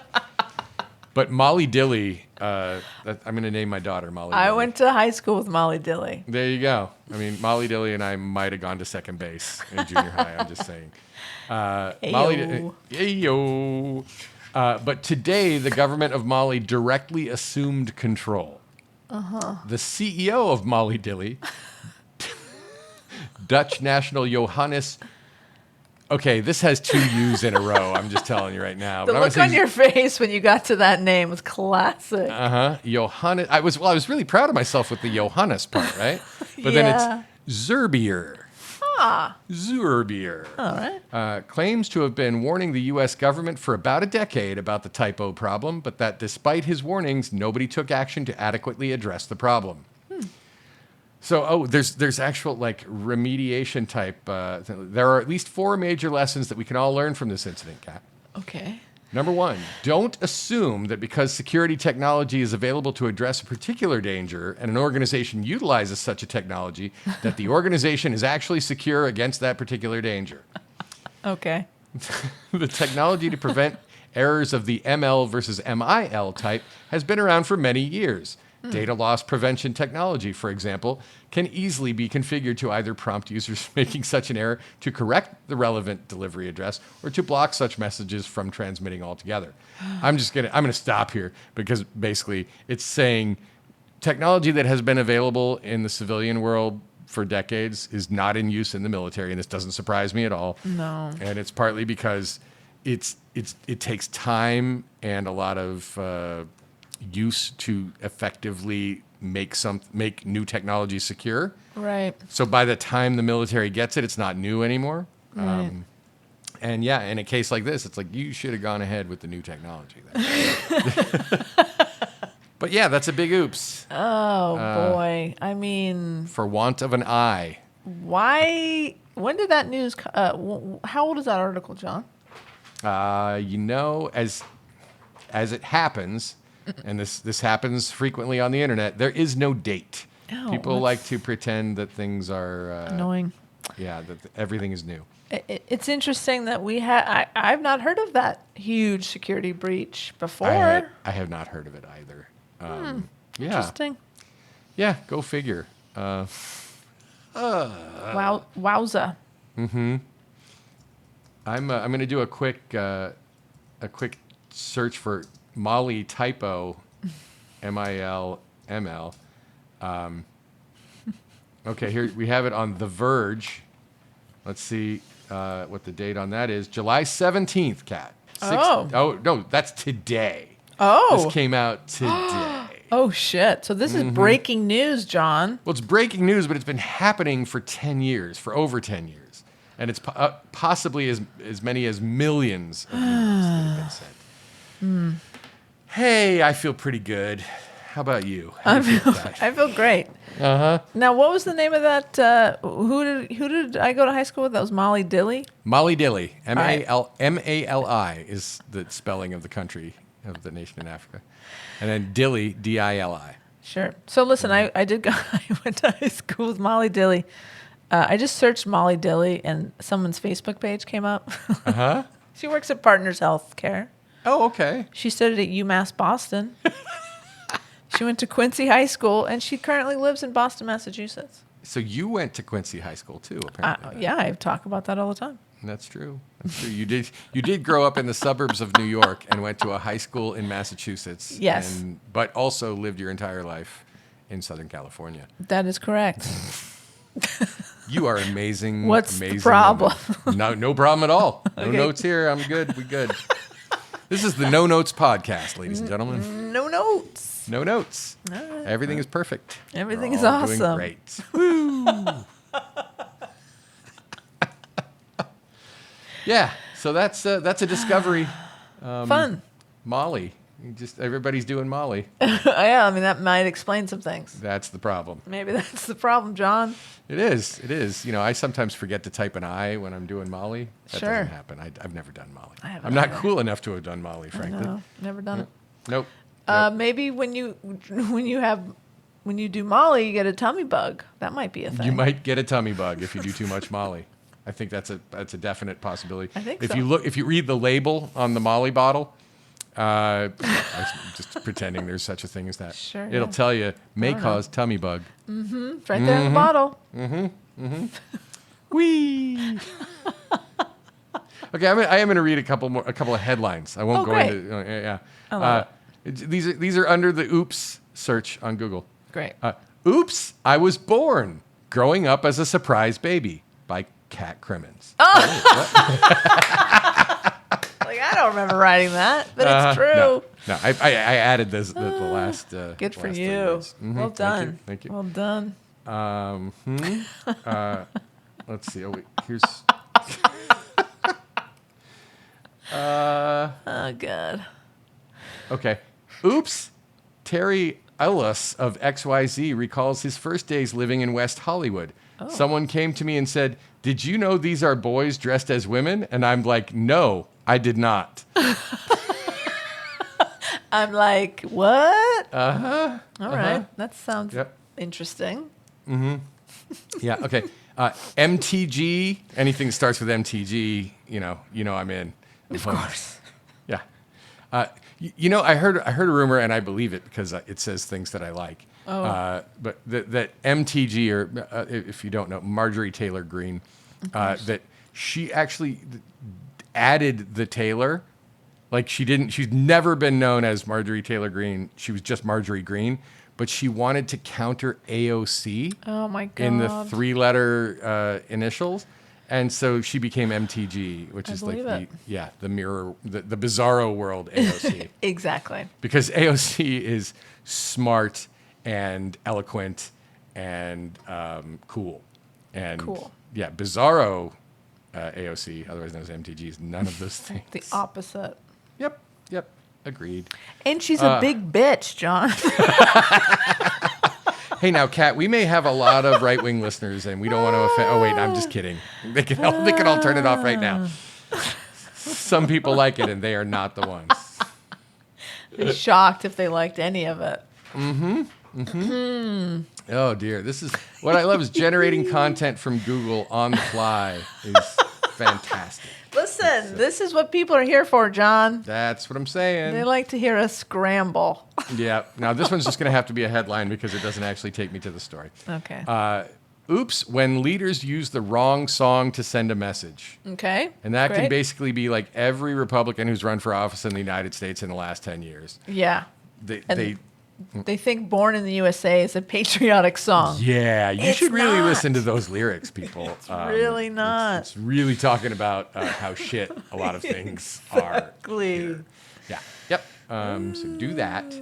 But Molly Dilly, I'm going to name my daughter Molly Dilly. I went to high school with Molly Dilly. There you go. I mean, Molly Dilly and I might have gone to second base in junior high. I'm just saying. Ayo. But today, the government of Mali directly assumed control. The CEO of Molly Dilly, Dutch national Johannes. Okay, this has two U's in a row. I'm just telling you right now. The look on your face when you got to that name was classic. Johannes. I was really proud of myself with the Johannes part, right? But Yeah. then it's Zerbier. Zerbier. All right. Claims to have been warning the U.S. government for about a decade about the typo problem, but that despite his warnings, nobody took action to adequately address the problem. So, there's actual like remediation type. There are at least 4 major lessons that we can all learn from this incident, Kat. Okay. Number 1, don't assume that because security technology is available to address a particular danger and an organization utilizes such a technology, that the organization is actually secure against that particular danger. Okay. The technology to prevent errors of the ML versus MIL type has been around for many years. Data loss prevention technology, for example, can easily be configured to either prompt users making such an error to correct the relevant delivery address or to block such messages from transmitting altogether. I'm going to stop here because basically it's saying technology that has been available in the civilian world for decades is not in use in the military, and this doesn't surprise me at all. No. And it's partly because it takes time and a lot of use to effectively make new technology secure. Right. So by the time the military gets it, it's not new anymore. Right. And yeah, in a case like this, it's like you should have gone ahead with the new technology. But yeah, that's a big oops. Oh, boy. I mean, For want of an eye. why When did that news? How old is that article, John? As it happens, and this happens frequently on the internet, there is no date. Oh, People like to pretend that things are Annoying. Yeah, that everything is new. It's interesting that we had. I've not heard of that huge security breach before. I have not heard of it either. Yeah, Interesting. yeah. Go figure. Wowza. I'm going to do a quick search for Molly typo, MILML. Okay, here we have it on The Verge. Let's see what the date on that is. July 17th, Kat. Oh, no, that's today. Oh. This came out today. Oh, shit. So this is breaking news, John. Well, it's breaking news, but it's been happening for over 10 years. And it's possibly as many as millions of emails that have been sent. Hey, I feel pretty good. How about you? How do you feel about that? I feel great. Uh-huh. Now, what was the name of that? Who did I go to high school with? That was Molly Dilly? Molly Dilly. M-A-L-I is the spelling of the country, of the nation in Africa. And then Dilly, D-I-L-I. Sure. So listen, I went to high school with Molly Dilly. I just searched Molly Dilly and someone's Facebook page came up. Uh-huh. She works at Partners Healthcare. Oh, okay. She studied at UMass Boston. She went to Quincy High School, and she currently lives in Boston, Massachusetts. So you went to Quincy High School too, apparently. Yeah, I talk about that all the time. That's true. That's true. You did grow up in the suburbs of New York and went to a high school in Massachusetts. Yes. But also lived your entire life in Southern California. That is correct. You are amazing. What's amazing the problem? No problem at all. No Okay. notes here. I'm good. We good. This is the No Notes podcast, ladies and gentlemen. No notes. No notes. All right. Everything is perfect. Everything We're is all awesome. Doing great. Woo! Yeah. So that's a discovery. Fun. Molly. Everybody's doing Molly. Yeah, I mean, that might explain some things. That's the problem. Maybe that's the problem, John. It is. It is. I sometimes forget to type an I when I'm doing Molly. That Sure. doesn't happen. I've never done Molly. I haven't I'm not either. cool enough to have done Molly, frankly. No, never done it. Nope. Maybe when you do Molly, you get a tummy bug. That might be a thing. You might get a tummy bug if you do too much Molly. I think that's a definite possibility. I think if so. if you read the label on the Molly bottle, I'm just pretending there's such a thing as that. Sure, It'll yeah. tell you may cause tummy bug. It's right there in the bottle. Whee! Okay, I am going to read a couple of headlines. I won't go great. into yeah. I love These are under the oops search on Google. Great. Oops, I was born growing up as a surprise baby by Kat Crimmins. Like, I don't remember writing that, but it's true. No, I added the last. Good for last 3 you. minutes. Well done. Thank you. Well done. Let's see. Oh, wait, here's. Oh, God. Okay. Oops. Terry Ellis of XYZ recalls his first days living in West Hollywood. Oh. Someone came to me and said, "Did you know these are boys dressed as women?" And I'm like, "No, I did not." I'm like, what? Uh-huh. All right. That sounds Yep. interesting. Yeah, okay. MTG, anything that starts with MTG, I'm in. Of course. Yeah. I heard a rumor, and I believe it because it says things that I like. Oh. But that MTG, or if you don't know, Marjorie Taylor Greene, that she actually added the Taylor. Like she's never been known as Marjorie Taylor Greene. She was just Marjorie Greene, but she wanted to counter AOC Oh, my God. in the 3-letter initials. And so she became MTG, which is like believe the mirror, the bizarro world AOC. Exactly. Because AOC is smart and eloquent and cool. And Cool. yeah, bizarro AOC, otherwise known as MTG, is none of those things. The opposite. Yep, agreed. And she's a big bitch, John. Hey, now, Kat, we may have a lot of right-wing listeners, and we don't want to offend. Oh, wait, I'm just kidding. They can all turn it off right now. Some people like it, and they are not the ones. I'd be shocked if they liked any of it. Oh, dear. This is what I love is generating content from Google on the fly is fantastic. Listen, this is what people are here for, John. That's what I'm saying. They like to hear us scramble. Yeah. Now, this one's just going to have to be a headline because it doesn't actually take me to the story. Okay. Oops, when leaders use the wrong song to send a message. Okay. And that can great. basically be like every Republican who's run for office in the United States in the last 10 years. Yeah. They They think "Born in the USA" is a patriotic song. yeah, you It's should really not. listen to those lyrics, people. It's really not. It's really talking about how shit a lot of things are. Exactly. Yeah. Yep. So do that.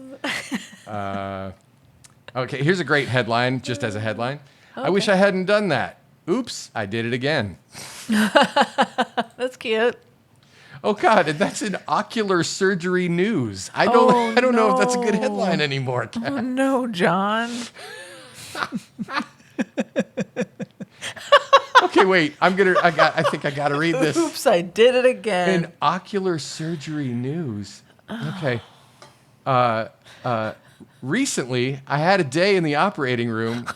Okay, here's a great headline, just as a headline. I wish I hadn't done that. Oops, I did it again. That's cute. Oh God, and that's in ocular surgery news. I don't know if that's a good headline anymore. Oh, no, John. Okay, wait. I think I gotta read this. Oops, I did it again. In ocular surgery news. Okay. Recently, I had a day in the operating room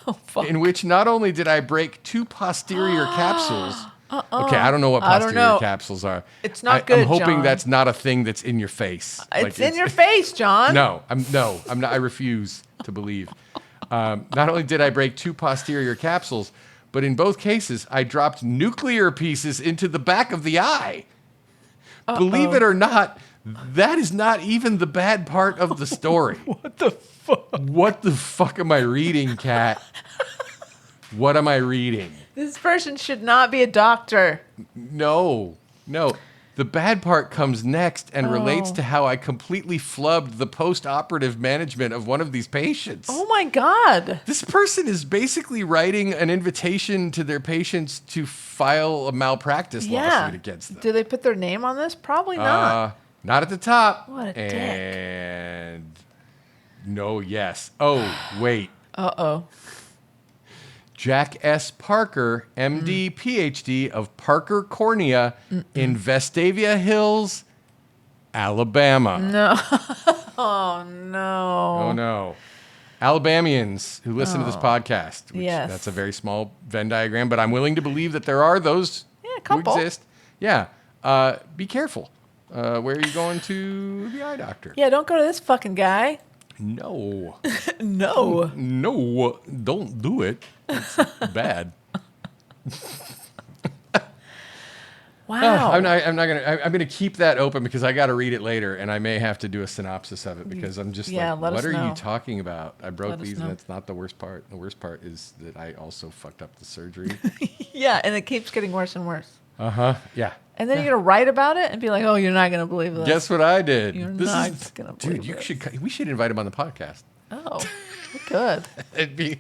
in which not only did I break 2 posterior capsules. Okay, I don't know what posterior capsules are. It's not good, I'm hoping John. that's not a thing that's in your face. It's in your face, John. No, I'm not. I refuse to believe. Not only did I break 2 posterior capsules, but in both cases, I dropped nuclear pieces into the back of the eye. Believe it or not, that is not even the bad part of the story. What the fuck? What the fuck am I reading, Kat? What am I reading? This person should not be a doctor. No. The bad part comes next and relates to how I completely flubbed the post-operative management of one of these patients. Oh my God. This person is basically writing an invitation to their patients to file a malpractice lawsuit against them. Do they put their name on this? Probably not. Not at the top. What a dick. And no, yes. Oh, wait. Uh-oh. Jack S. Parker, MD, PhD of Parker Cornea in Vestavia Hills, Alabama. No. Oh, no. Oh, no. Alabamians who listen to this podcast. Which Yes. That's a very small Venn diagram, but I'm willing to believe that there are those a couple. who exist. Yeah. Be careful. Where are you going to the eye doctor? Yeah, don't go to this fucking guy. No. No. No. Don't do it. It's bad. Wow. I'm gonna keep that open because I got to read it later, and I may have to do a synopsis of it because I'm just let what us are know. you talking about? I broke Let us these, know. and that's not the worst part. The worst part is that I also fucked up the surgery. Yeah, and it keeps getting worse and worse. Yeah. And then you're going to write about it and be like, oh, you're not going to believe this. Guess what I did? You're not gonna believe dude. this. We should invite him on the podcast. Oh, we could. It'd be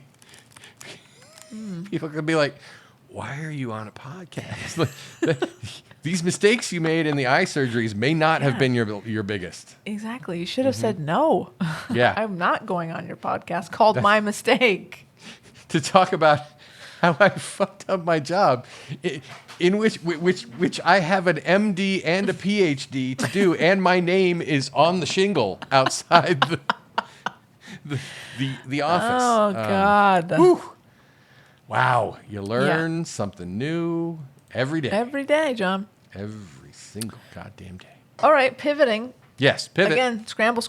people could be like, "Why are you on a podcast?" These mistakes you made in the eye surgeries may not have been your biggest. Exactly. You should have said no. Yeah. I'm not going on your podcast called My Mistake. To talk about how I fucked up my job, in which I have an MD and a PhD to do, and my name is on the shingle outside the office. Oh, God. Whew. Wow, you learn something new every day. Every day, John. Every single goddamn day. All right, pivoting. Yes, pivot. Again, scramble.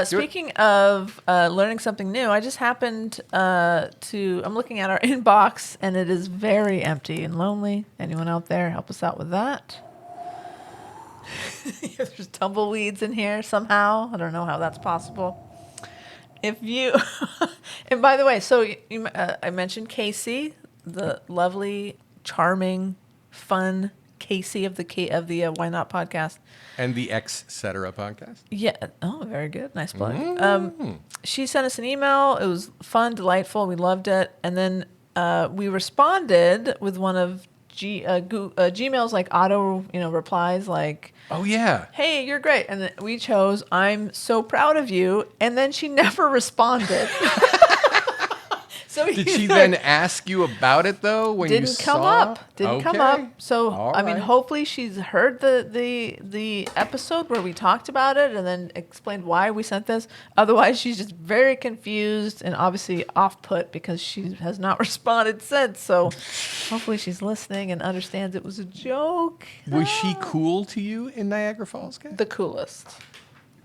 Speaking of learning something new, I just happened I'm looking at our inbox, and it is very empty and lonely. Anyone out there, help us out with that. There's tumbleweeds in here somehow. I don't know how that's possible. If you, and by the way, so I mentioned Casey, the lovely, charming, fun Casey of the Why Not podcast. And the Etc. podcast. Yeah. Oh, very good. Nice plug. She sent us an email. It was fun, delightful. We loved it. And then we responded with one of Gmail's like auto, replies like, "Oh yeah, hey, you're great." And then we chose, "I'm so proud of you." And then she never responded. Did she then ask you about it though? When you Didn't come saw? up. Didn't come Okay. up. So All I mean, right. hopefully she's heard the episode where we talked about it and then explained why we sent this. Otherwise, she's just very confused and obviously off put because she has not responded since. So hopefully she's listening and understands it was a joke. Was she cool to you in Niagara Falls, Kat? The coolest.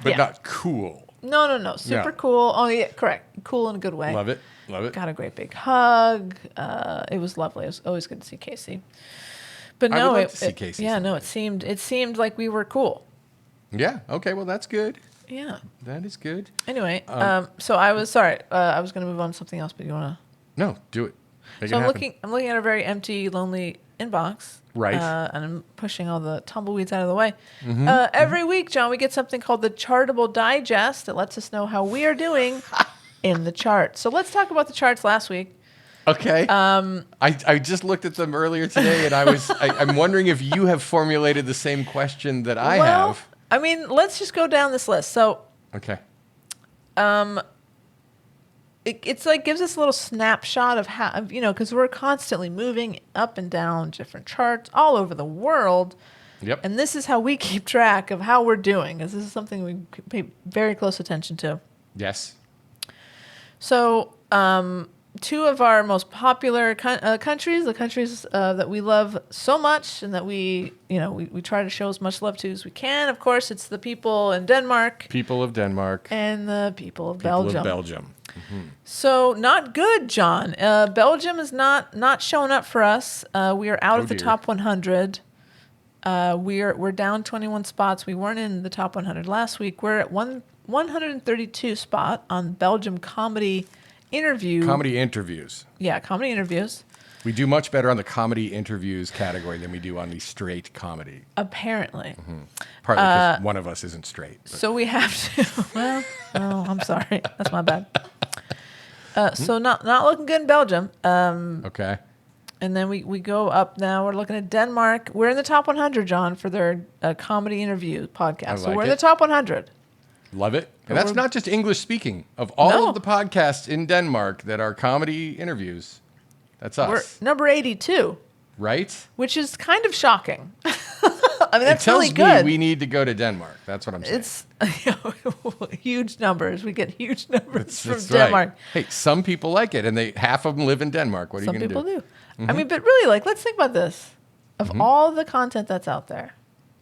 But yeah. not cool. No. Super No. cool. Oh yeah, correct. Cool in a good way. Love it. Love it. Got a great big hug. It was lovely. It was always good to see Casey. But I no, would love to see Casey Yeah, no, someday. it seemed like we were cool. Yeah. Okay. Well, that's good. Yeah. That is good. Anyway, so I was sorry. I was going to move on to something else, but you want to? No, do it. Make So it I'm happen. looking at a very empty, lonely inbox. Right. And I'm pushing all the tumbleweeds out of the way. Mm-hmm. Every week, John, we get something called the Chartable Digest that lets us know how we are doing in the charts. So let's talk about the charts last week. Okay. I just looked at them earlier today, and I'm wondering if you have formulated the same question that I have. I mean, let's just go down this list. So Okay. it's like gives us a little snapshot of how, because we're constantly moving up and down different charts all over the world. Yep. And this is how we keep track of how we're doing, because this is something we pay very close attention to. Yes. So, two of our most popular countries, the countries that we love so much and that we try to show as much love to as we can. Of course, it's the people in Denmark People of Denmark. and the people of People Belgium. of Belgium. So not good, John. Belgium is not showing up for us. We are out of the dear. top 100. We're down 21 spots. We weren't in the top 100 last week. We're at 132 spot on Belgium comedy interview. Comedy interviews. Yeah, comedy interviews. We do much better on the comedy interviews category than we do on the straight comedy. Apparently. Partly because one of us isn't straight. But. So we have to. Well, oh, I'm sorry. That's my bad. So not looking good in Belgium. Okay. And then we go up now. We're looking at Denmark. We're in the top 100, John, for their comedy interview podcast. So like we're in the it. top 100. Love it. And that's not just English speaking. Of all No. of the podcasts in Denmark that are comedy interviews, that's us. We're number 82, right? which is kind of shocking. I mean, that's it tells really good. me we need to go to Denmark. That's what I'm saying. It's huge numbers. We get huge numbers from That's Denmark. right. Hey, some people like it, and half of them live in Denmark. What are Some you going to people do? do. I mean, but really, let's think about this. Of all the content that's out there,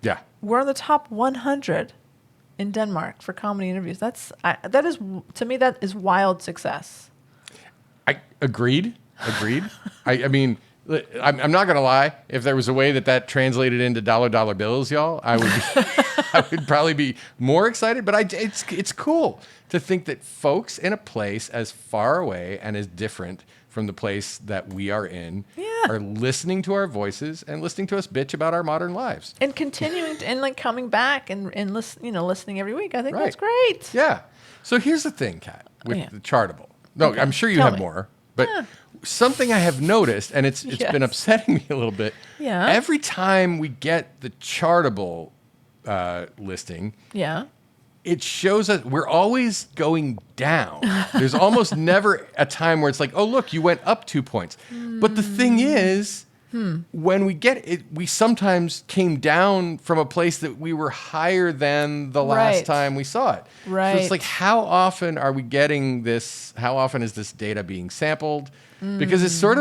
Yeah. we're in the top 100 in Denmark for comedy interviews. That is to me, that is wild success. I agreed. I mean, I'm not gonna lie. If there was a way that translated into dollar bills, y'all, I would I would probably be more excited. But it's cool to think that folks in a place as far away and as different from the place that we are in are listening to our voices and listening to us bitch about our modern lives. And continuing to, and coming back and listening every week. I think Right. that's great. Yeah. So here's the thing, Kat, with Yeah. the Chartable. No, Okay. I'm sure you Tell have me. more. But something I have noticed, and it's Yes. been upsetting me a little bit. Yeah. Every time we get the Chartable listing, Yeah. it shows us we're always going down. There's almost never a time where it's like, oh, look, you went up 2 points. But the thing is, when we get it, we sometimes came down from a place that we were higher than the last Right. time we saw it. So Right. it's like, how often are we getting this? How often is this data being sampled? Because it's sort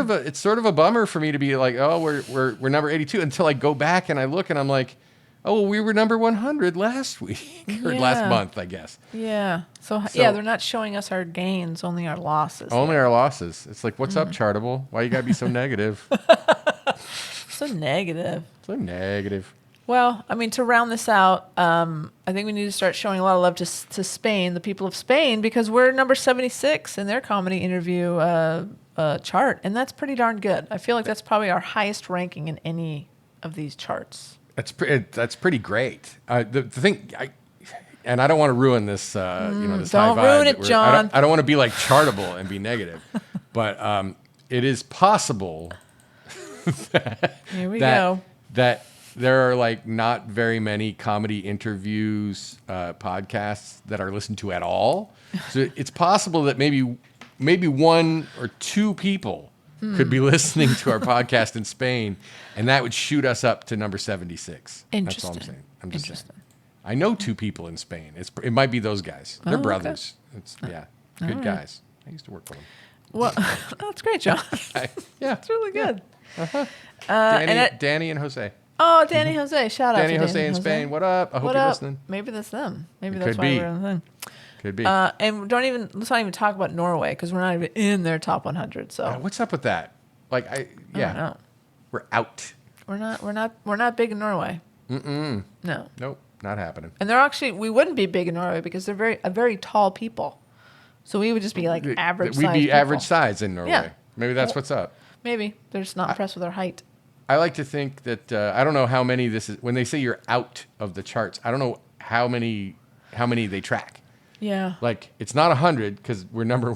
of a bummer for me to be like, oh, we're number 82 until I go back and I look and I'm like, oh, well, we were number 100 last week or last Yeah. month, I guess. Yeah. So So- they're not showing us our gains, only our losses. Only our losses. It's like, what's up, Chartable? Why you gotta be so negative? So negative. So negative. Well, I mean, to round this out, I think we need to start showing a lot of love to Spain, the people of Spain, because we're number 76 in their comedy interview chart, and that's pretty darn good. I feel like that's probably our highest ranking in any of these charts. That's pretty great. The thing, and I don't want to ruin this, this don't high vibe. ruin that it, we're- John. I don't want to be like Chartable and be negative, but it is possible Here we that go. that there are like not very many comedy interviews podcasts that are listened to at all. So it's possible that maybe maybe 1 or 2 people could be listening to our podcast in Spain, and that would shoot us up to number 76. That's all I'm saying. I'm just saying. I know 2 people in Spain. It might be those guys. They're brothers. Okay. Good guys. I used to work with them. Well, that's great, John. Yeah. It's really good. Uh-huh. Danny and Jose. Oh, Danny Jose. Shout out to Danny Jose in Spain. What up? I hope you're listening. Maybe that's them. Maybe It that's could why be. we're on the thing. Could be. And let's not even talk about Norway because we're not even in their top 100. So What's up with that? Like, I don't know. we're out. We're not big in Norway. No. Nope, not happening. And we wouldn't be big in Norway because they're very tall people. So we would just be like average size. We'd be people. average size in Norway. Yeah. Maybe that's what's up. Maybe. They're just not impressed with our height. I like to think that I don't know how many this is. When they say you're out of the charts, I don't know how many they track. Yeah. Like it's not 100 because we're number.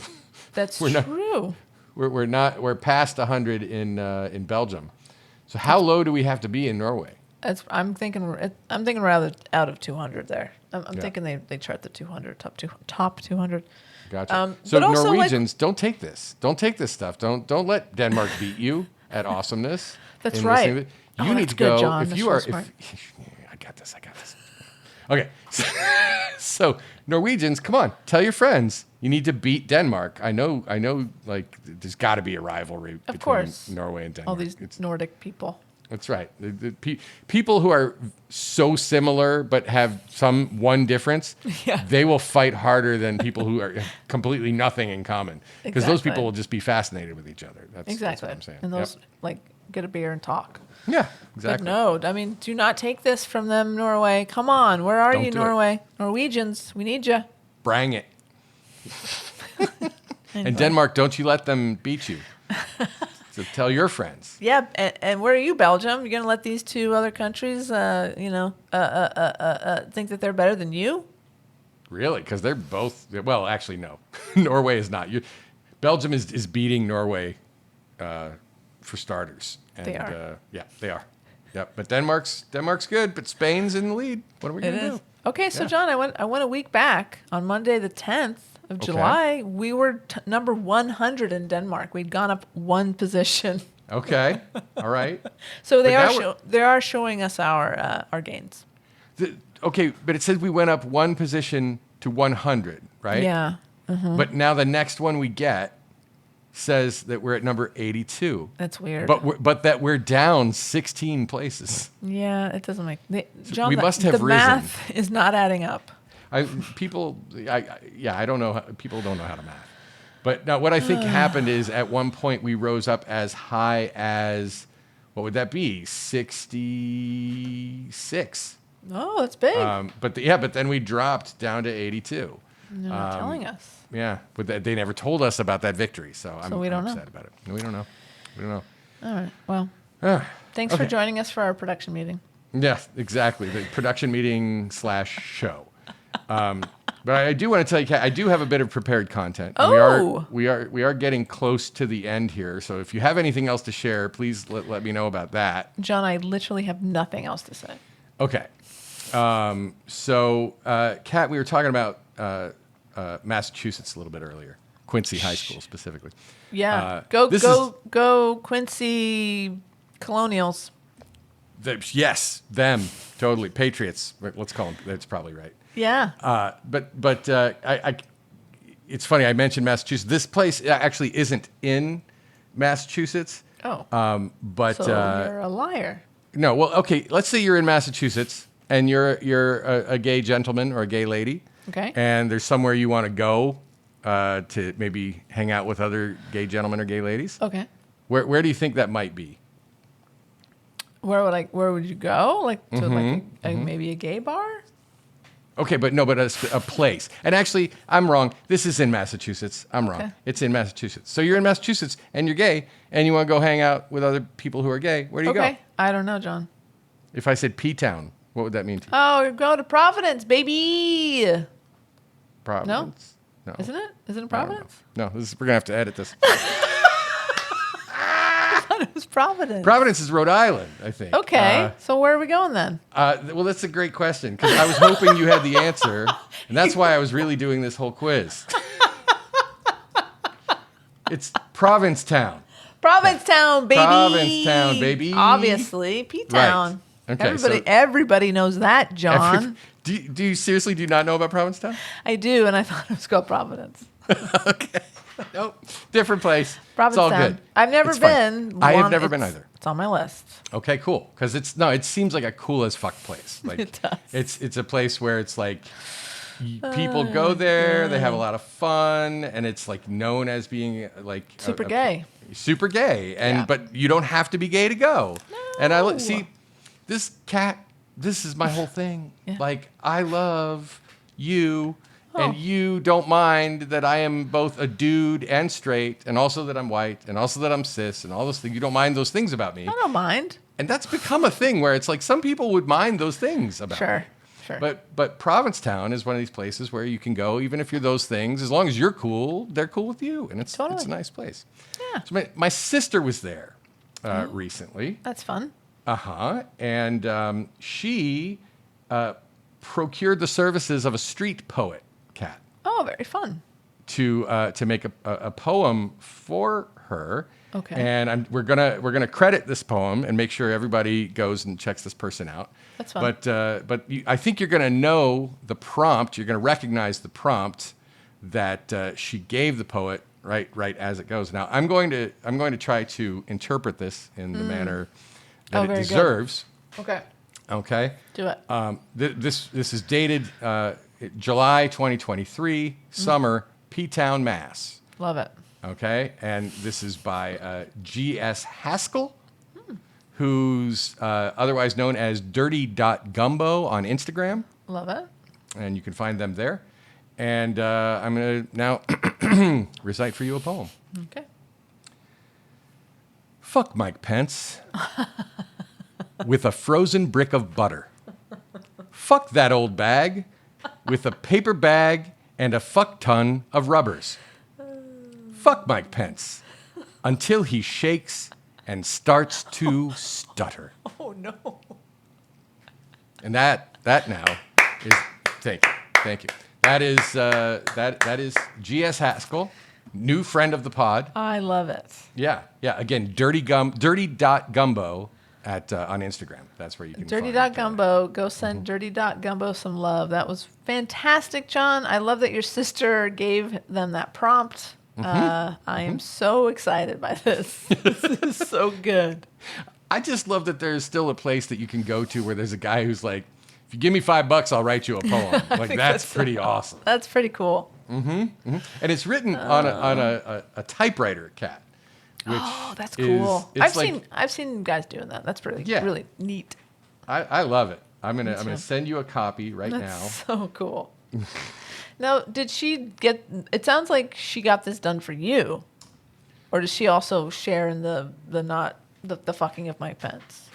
That's we're true. We're past 100 in Belgium. So how low do we have to be in Norway? I'm thinking we're out of 200 there. I'm thinking they chart the 200 top 200. Gotcha. So but also, Norwegians, don't take this. Don't take this stuff. Don't let Denmark beat you at awesomeness. That's right. You need to good, go John. if That's you are. smart. I got this. Okay. So Norwegians, come on, tell your friends you need to beat Denmark. I know. Like there's got to be a rivalry between course. Norway and Denmark. All these Nordic people. That's right. People who are so similar but have one difference, they will fight harder than people who are completely nothing in common. Because those people will just be fascinated with each other. That's what I'm saying. And those get a beer and talk. Yeah, exactly. But no, I mean, do not take this from them, Norway. Come on, where are Don't you, do Norway? Norwegians, we need you. Brang it. Anyway. And Denmark, don't you let them beat you. So tell your friends. Yeah, and where are you, Belgium? You're gonna let these 2 other countries, think that they're better than you? Really? Because they're both. Well, actually, no. Norway is not. Belgium is beating Norway for starters. And, they are. They are. Yep. But Denmark's good. But Spain's in the lead. What are we gonna do? Okay, so John, I went a week back on Monday the 10th of July. We were number 100 in Denmark. We'd gone up 1 position. Okay. All right. So they are showing us our gains. Okay, but it says we went up 1 position to 100, right? Yeah. Mm-hmm. But now the next one we get says that we're at number 82. That's weird. But that we're down 16 places. Yeah, it doesn't make John. We must have the risen. math is not adding up. I don't know. People don't know how to math. But now what I think happened is at one point we rose up as high as, what would that be? 66. Oh, that's big. But then we dropped down to 82. You're not telling us. Yeah, but they never told us about that victory, so I'm we don't upset about it. No, we don't know. All right. Well, thanks for joining us for our production meeting. Yes, exactly. The production meeting /show. But I do want to tell you, Kat, I do have a bit of prepared content. Oh. We are getting close to the end here. So if you have anything else to share, please let me know about that. John, I literally have nothing else to say. Okay. So, Kat, we were talking about Massachusetts a little bit earlier, Quincy High School specifically. Yeah. Go Quincy Colonials. Yes, them, totally. Patriots, let's call them. That's probably right. Yeah. But it's funny, I mentioned Massachusetts. This place actually isn't in Massachusetts. Oh. But so you're a liar. No, well, okay, let's say you're in Massachusetts and you're a gay gentleman or a gay lady. Okay. And there's somewhere you want to go to maybe hang out with other gay gentlemen or gay ladies. Okay. Where do you think that might be? Where would you go? Like to maybe a gay bar? Okay, but a place. And actually, I'm wrong. This is in Massachusetts. I'm wrong. Okay. It's in Massachusetts. So you're in Massachusetts and you're gay and you want to go hang out with other people who are gay. Where do you go? Okay. I don't know, John. If I said P-Town, what would that mean to you? Oh, you're going to Providence, baby. Providence? No. Isn't it? Isn't it I don't Providence? know. No, we're going to have to edit this. I thought it was Providence. Providence is Rhode Island, I think. Okay. So where are we going then? Well, that's a great question because I was hoping you had the answer, and that's why I was really doing this whole quiz. It's Provincetown. Provincetown, baby. Provincetown, baby. Obviously, P-Town. Right. Okay, Everybody knows that, John. Do you seriously do not know about Provincetown? I do, and I thought it was called Providence. Okay. Nope. Different place. Provincetown. It's all good. I've never It's fine. been. I have never been either. It's on my list. Okay, cool. Because it seems like a cool as fuck place. Like It does. It's a place where it's like people go there, they have a lot of fun, and it's like known as being like Super gay. Super gay, and Yeah. but you don't have to be gay to go. No. And I see this cat. This is my whole thing. Yeah. Like I love you. Oh. And you don't mind that I am both a dude and straight, and also that I'm white, and also that I'm cis, and all those things. You don't mind those things about me. I don't mind. And that's become a thing where it's like some people would mind those things about me. Sure. But Provincetown is one of these places where you can go, even if you're those things, as long as you're cool, they're cool with you, and it's a nice place. Yeah. So my sister was there recently. That's fun. And she procured the services of a street poet, Kat, Oh, very fun. to make a poem for her. Okay. And we're gonna credit this poem and make sure everybody goes and checks this person out. That's fun. But I think you're gonna know the prompt. You're gonna recognize the prompt that she gave the poet right as it goes. Now I'm going to try to interpret this in the manner that it very good. deserves. Okay. Okay. Do it. This is dated July 2023, summer, P-Town, Mass. Love it. Okay, and this is by G.S. Haskell, who's otherwise known as Dirty.Gumbo on Instagram, Love it. and you can find them there. And I'm going to now recite for you a poem. Okay. Fuck Mike Pence with a frozen brick of butter. Fuck that old bag with a paper bag and a fuck ton of rubbers. Fuck Mike Pence until he shakes and starts to stutter. Oh no. And that now is thank you. That is G.S. Haskell, new friend of the pod. I love it. Yeah. Again, dirty.gumbo on Instagram. That's where you can find Dirty.Gumbo. Go send Dirty.Gumbo some love. That was fantastic, John. I love that your sister gave them that prompt. I am so excited by this. This is so good. I just love that there's still a place that you can go to where there's a guy who's like, if you give me $5, I'll write you a poem. Like that's pretty awesome. That's pretty cool. And it's written on a typewriter, Kat. Which That's cool. It's I've seen guys doing that. That's really really neat. I love it. I'm gonna send you a copy right now. That's so cool. Now, did she get? It sounds like she got this done for you, or does she also share in the fucking of Mike Pence?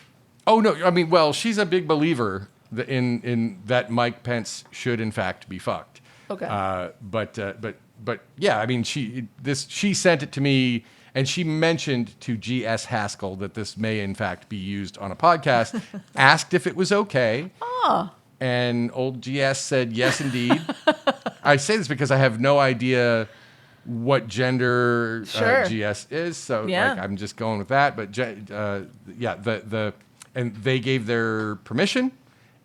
Oh no, I mean, well, she's a big believer in that Mike Pence should in fact be fucked. Okay. But yeah, I mean, she sent it to me, and she mentioned to G.S. Haskell that this may in fact be used on a podcast. Asked if it was okay. And old GS said, yes, indeed. I say this because I have no idea what gender GS is. So like, I'm just going with that. But and they gave their permission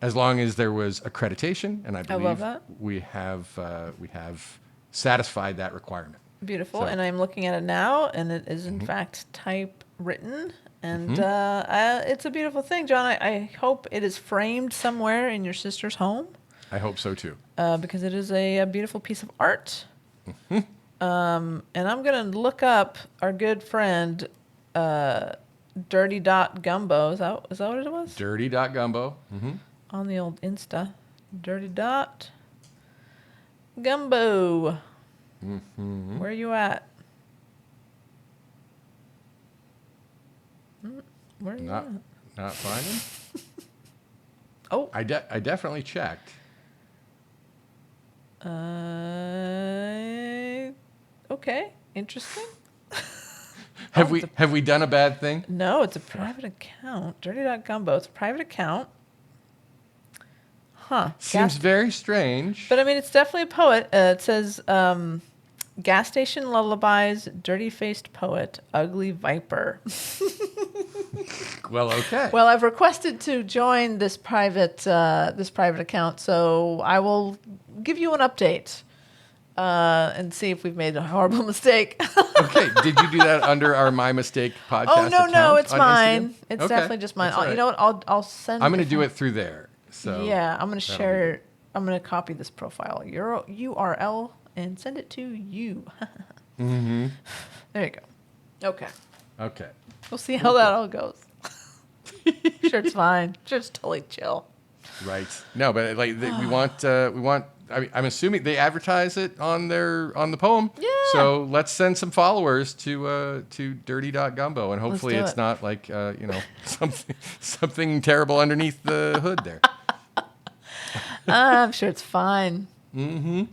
as long as there was accreditation. And I believe we have satisfied that requirement. Beautiful. So. And I'm looking at it now, and it is in fact typewritten. And it's a beautiful thing, John. I hope it is framed somewhere in your sister's home. I hope so, too. Because it is a beautiful piece of art. And I'm going to look up our good friend, Dirty.Gumbo. Is that what it was? Dirty.Gumbo. On the old Insta. Dirty.Gumbo. Where are you at? Where are you at? Not finding? Oh. I definitely checked. Okay. Interesting. Have we done a bad thing? No, it's a private account. Dirty.Gumbo. It's a private account. Huh. Seems very strange. But I mean, it's definitely a poet. It says, Gas station lullabies, dirty-faced poet, ugly viper. Well, okay. Well, I've requested to join this private account, so I will give you an update and see if we've made a horrible mistake. Okay. Did you do that under our My Mistake podcast? Oh no, account it's on mine. Instagram? It's Okay, definitely just mine. that's all right. You know what? I'll send. I'm going to do it through there. So Yeah, I'm gonna that'll be share. good. I'm gonna copy this profile URL and send it to you. Mm-hmm. There you go. Okay, Okay. we'll see how that all goes. Sure, it's fine. Sure, it's totally chill. Right. No, but like we want. I mean, I'm assuming they advertise it on the poem. Yeah. So let's send some followers to dirty.gumbo, and hopefully do it's it. not like something terrible underneath the hood there. I'm sure it's fine. I'm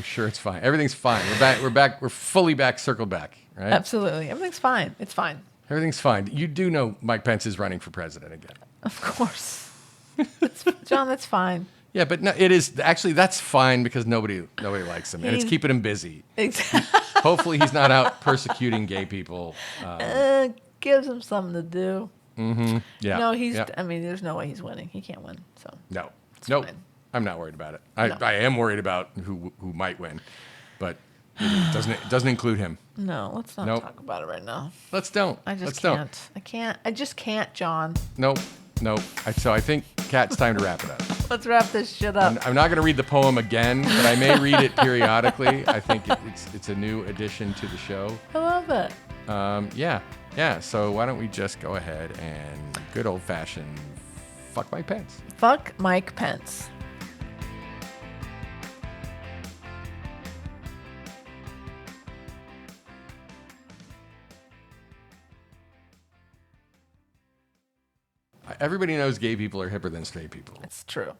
sure it's fine. Everything's fine. We're back. We're back. We're fully back. Circled back. Right. Absolutely, everything's fine. It's fine. Everything's fine. You do know Mike Pence is running for president again. Of course, John. That's fine. Yeah, but no, it is actually that's fine because nobody likes him, and it's He's- keeping him busy. Exactly. Hopefully, he's not out persecuting gay people. Gives him something to do. Yeah. No, he's. yeah. I mean, there's no way he's winning. He can't win. So No. It's Nope. fine. I'm not worried about it. No. I am worried about who might win, but it doesn't include him. no, let's not Nope. talk about it right now. Let's don't. I just Let's can't. don't. I can't. I just can't, John. Nope. Nope. So I think, Kat, it's time to wrap it up. Let's wrap this shit up. I'm not going to read the poem again, but I may read it periodically. I think it's a new addition to the show. I love it. Yeah. So why don't we just go ahead and good old fashioned fuck Mike Pence. Fuck Mike Pence. Everybody knows gay people are hipper than straight people. It's true.